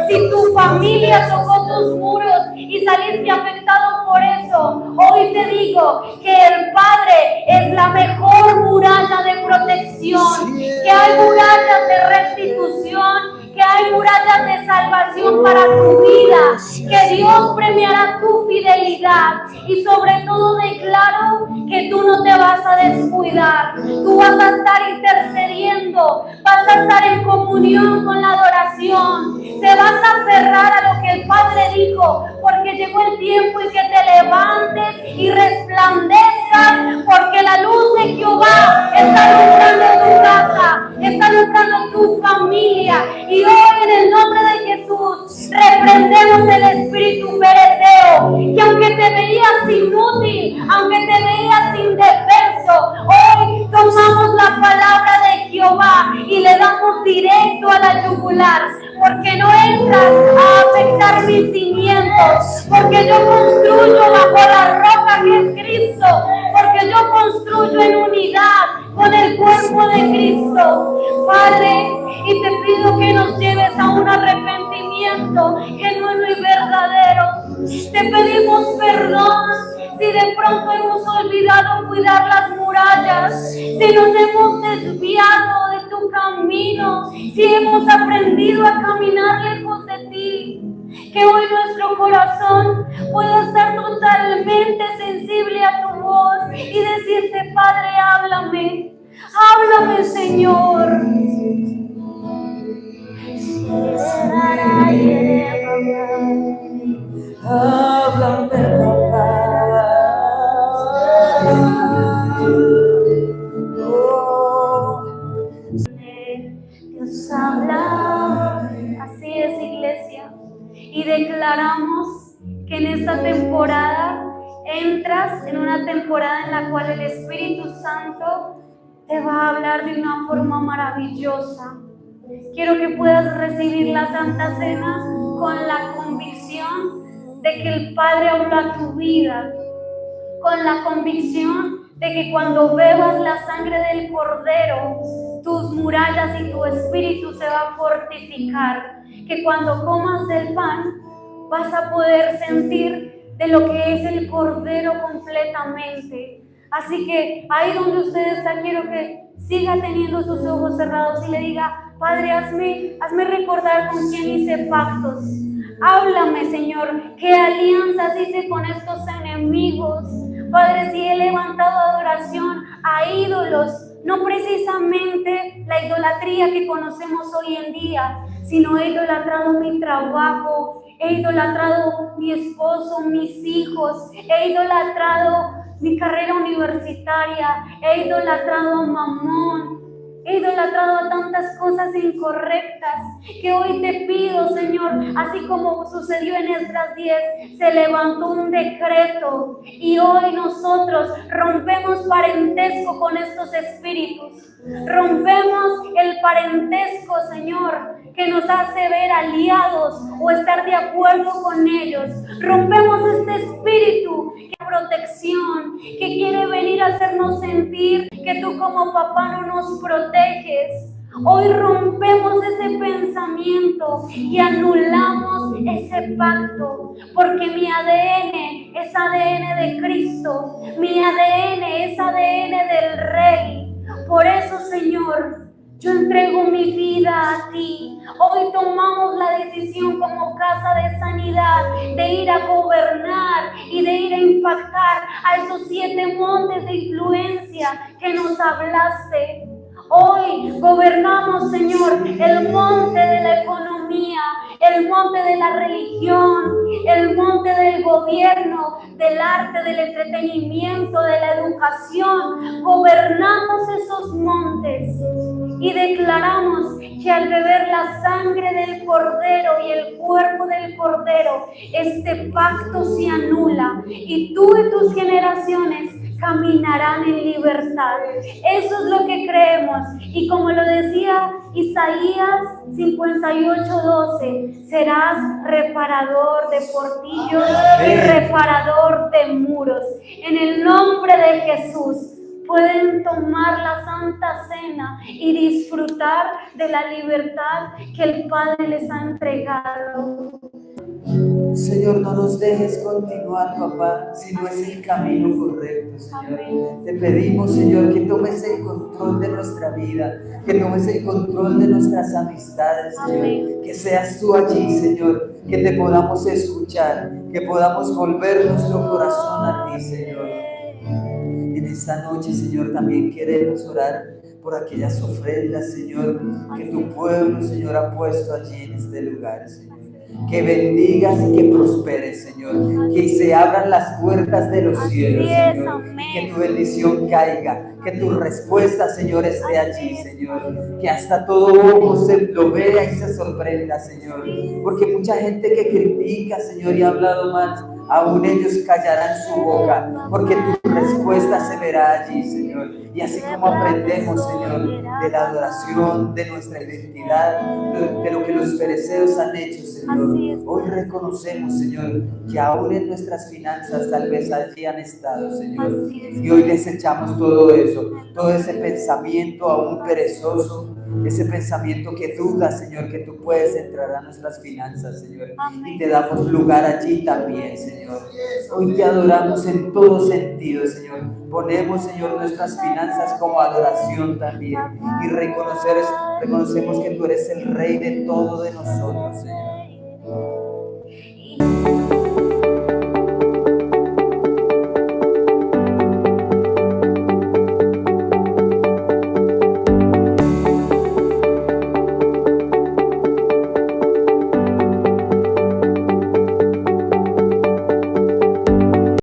Si tu familia tocó tus muros y saliste afectado por eso, hoy te digo que el Padre es la mejor muralla de protección, que hay murallas de restitución, que hay murallas de salvación para tu vida, que Dios premiará tu fidelidad, y sobre todo declaro que tú no te vas a descuidar. Tú vas a estar intercediendo, vas a estar en comunión con la adoración, te vas a aferrar a lo que el Padre dijo, porque llegó el tiempo en que te levantes y resplandezcas, porque la luz de Jehová está alumbrando tu casa, está alumbrando tu familia. Y hoy, en el nombre de Jesús, reprendemos el espíritu pereceo, que aunque te veías inútil, aunque te veías indefenso, hoy tomamos la palabra de Jehová y le damos directo a la yugular, porque no entras a afectar mis cimientos, porque yo construyo bajo la roca que es Cristo, porque yo construyo en unidad con el cuerpo de Cristo, Padre, y te pido que nos lleves a un arrepentimiento genuino y verdadero. Te pedimos perdón si de pronto hemos olvidado cuidar las murallas, si nos hemos desviado de tu camino, si hemos aprendido a caminar lejos de ti. Que hoy nuestro corazón pueda estar totalmente sensible a tu voz y decirte: Padre, háblame, háblame, Señor. Háblame, papá. Dios habla. Así es, iglesia. Y declaramos que en esta temporada entras en una temporada en la cual el Espíritu Santo te va a hablar de una forma maravillosa. Quiero que puedas recibir la Santa Cena con la convicción de que el Padre habla a tu vida, con la convicción de que cuando bebas la sangre del Cordero, tus murallas y tu espíritu se va a fortificar, que cuando comas del pan vas a poder sentir de lo que es el Cordero completamente. Así que ahí donde usted está, quiero que siga teniendo sus ojos cerrados y le diga: Padre, hazme recordar con quién hice pactos. Háblame, Señor, qué alianzas hice con estos enemigos. Padre, si he levantado adoración a ídolos, no precisamente la idolatría que conocemos hoy en día, sino he idolatrado mi trabajo, he idolatrado mi esposo, mis hijos, he idolatrado mi carrera universitaria, he idolatrado a Mamón, he idolatrado a tantas cosas incorrectas, que hoy te pido, Señor, así como sucedió en Esdras 10, se levantó un decreto y hoy nosotros rompemos parentesco con estos espíritus, rompemos el parentesco, Señor, que nos hace ver aliados o estar de acuerdo con ellos. Rompemos este espíritu de protección que quiere venir a hacernos sentir que tú como papá no nos proteges. Hoy rompemos ese pensamiento y anulamos ese pacto, porque mi ADN es ADN de Cristo, mi ADN es ADN del Rey. Por eso, Señor, yo entrego mi vida a ti. Hoy tomamos la decisión como Casa de Sanidad de ir a gobernar y de ir a impactar a esos 7 montes de influencia que nos hablaste. Hoy gobernamos, Señor, el monte de la economía, el monte de la religión, el monte del gobierno, del arte, del entretenimiento, de la educación. Gobernamos esos montes y declaramos que al beber la sangre del Cordero y el cuerpo del Cordero, este pacto se anula y tú y tus generaciones caminarán en libertad. Eso es lo que creemos. Y como lo decía Isaías 58:12, serás reparador de portillos y reparador de muros. En el nombre de Jesús, pueden tomar la Santa Cena y disfrutar de la libertad que el Padre les ha entregado. Señor, no nos dejes continuar, papá, si no es el camino correcto, Señor. Amén. Te pedimos, Señor, que tomes el control de nuestra vida, que tomes el control de nuestras amistades, Señor. Amén. Que seas tú allí, Señor, que te podamos escuchar, que podamos volver nuestro corazón a ti, Señor. En esta noche, Señor, también queremos orar por aquellas ofrendas, Señor, que tu pueblo, Señor, ha puesto allí en este lugar, Señor. Que bendigas y que prosperes, Señor. Que se abran las puertas de los cielos, Así es, Señor. amén. Que tu bendición caiga. Que tu respuesta, Señor, esté allí, Señor. Que hasta todo ojo se lo vea y se sorprenda, Señor. Porque mucha gente que critica, Señor, y ha hablado mal, aún ellos callarán su boca. Porque tu respuesta se verá allí, Señor. Y así como aprendemos, Señor, de la adoración, de nuestra identidad, de lo que los pereceros han hecho, Señor. Así es. Hoy reconocemos, Señor, que aún en nuestras finanzas tal vez allí han estado, Señor. Así es. Y hoy desechamos todo eso, todo ese pensamiento aún perezoso, ese pensamiento que duda, Señor, que tú puedes entrar a nuestras finanzas, Señor. Y te damos lugar allí también, Señor. Hoy te adoramos en todo sentido, Señor. Ponemos, Señor, nuestras finanzas como adoración también. Y reconocemos que tú eres el Rey de todo de nosotros, Señor.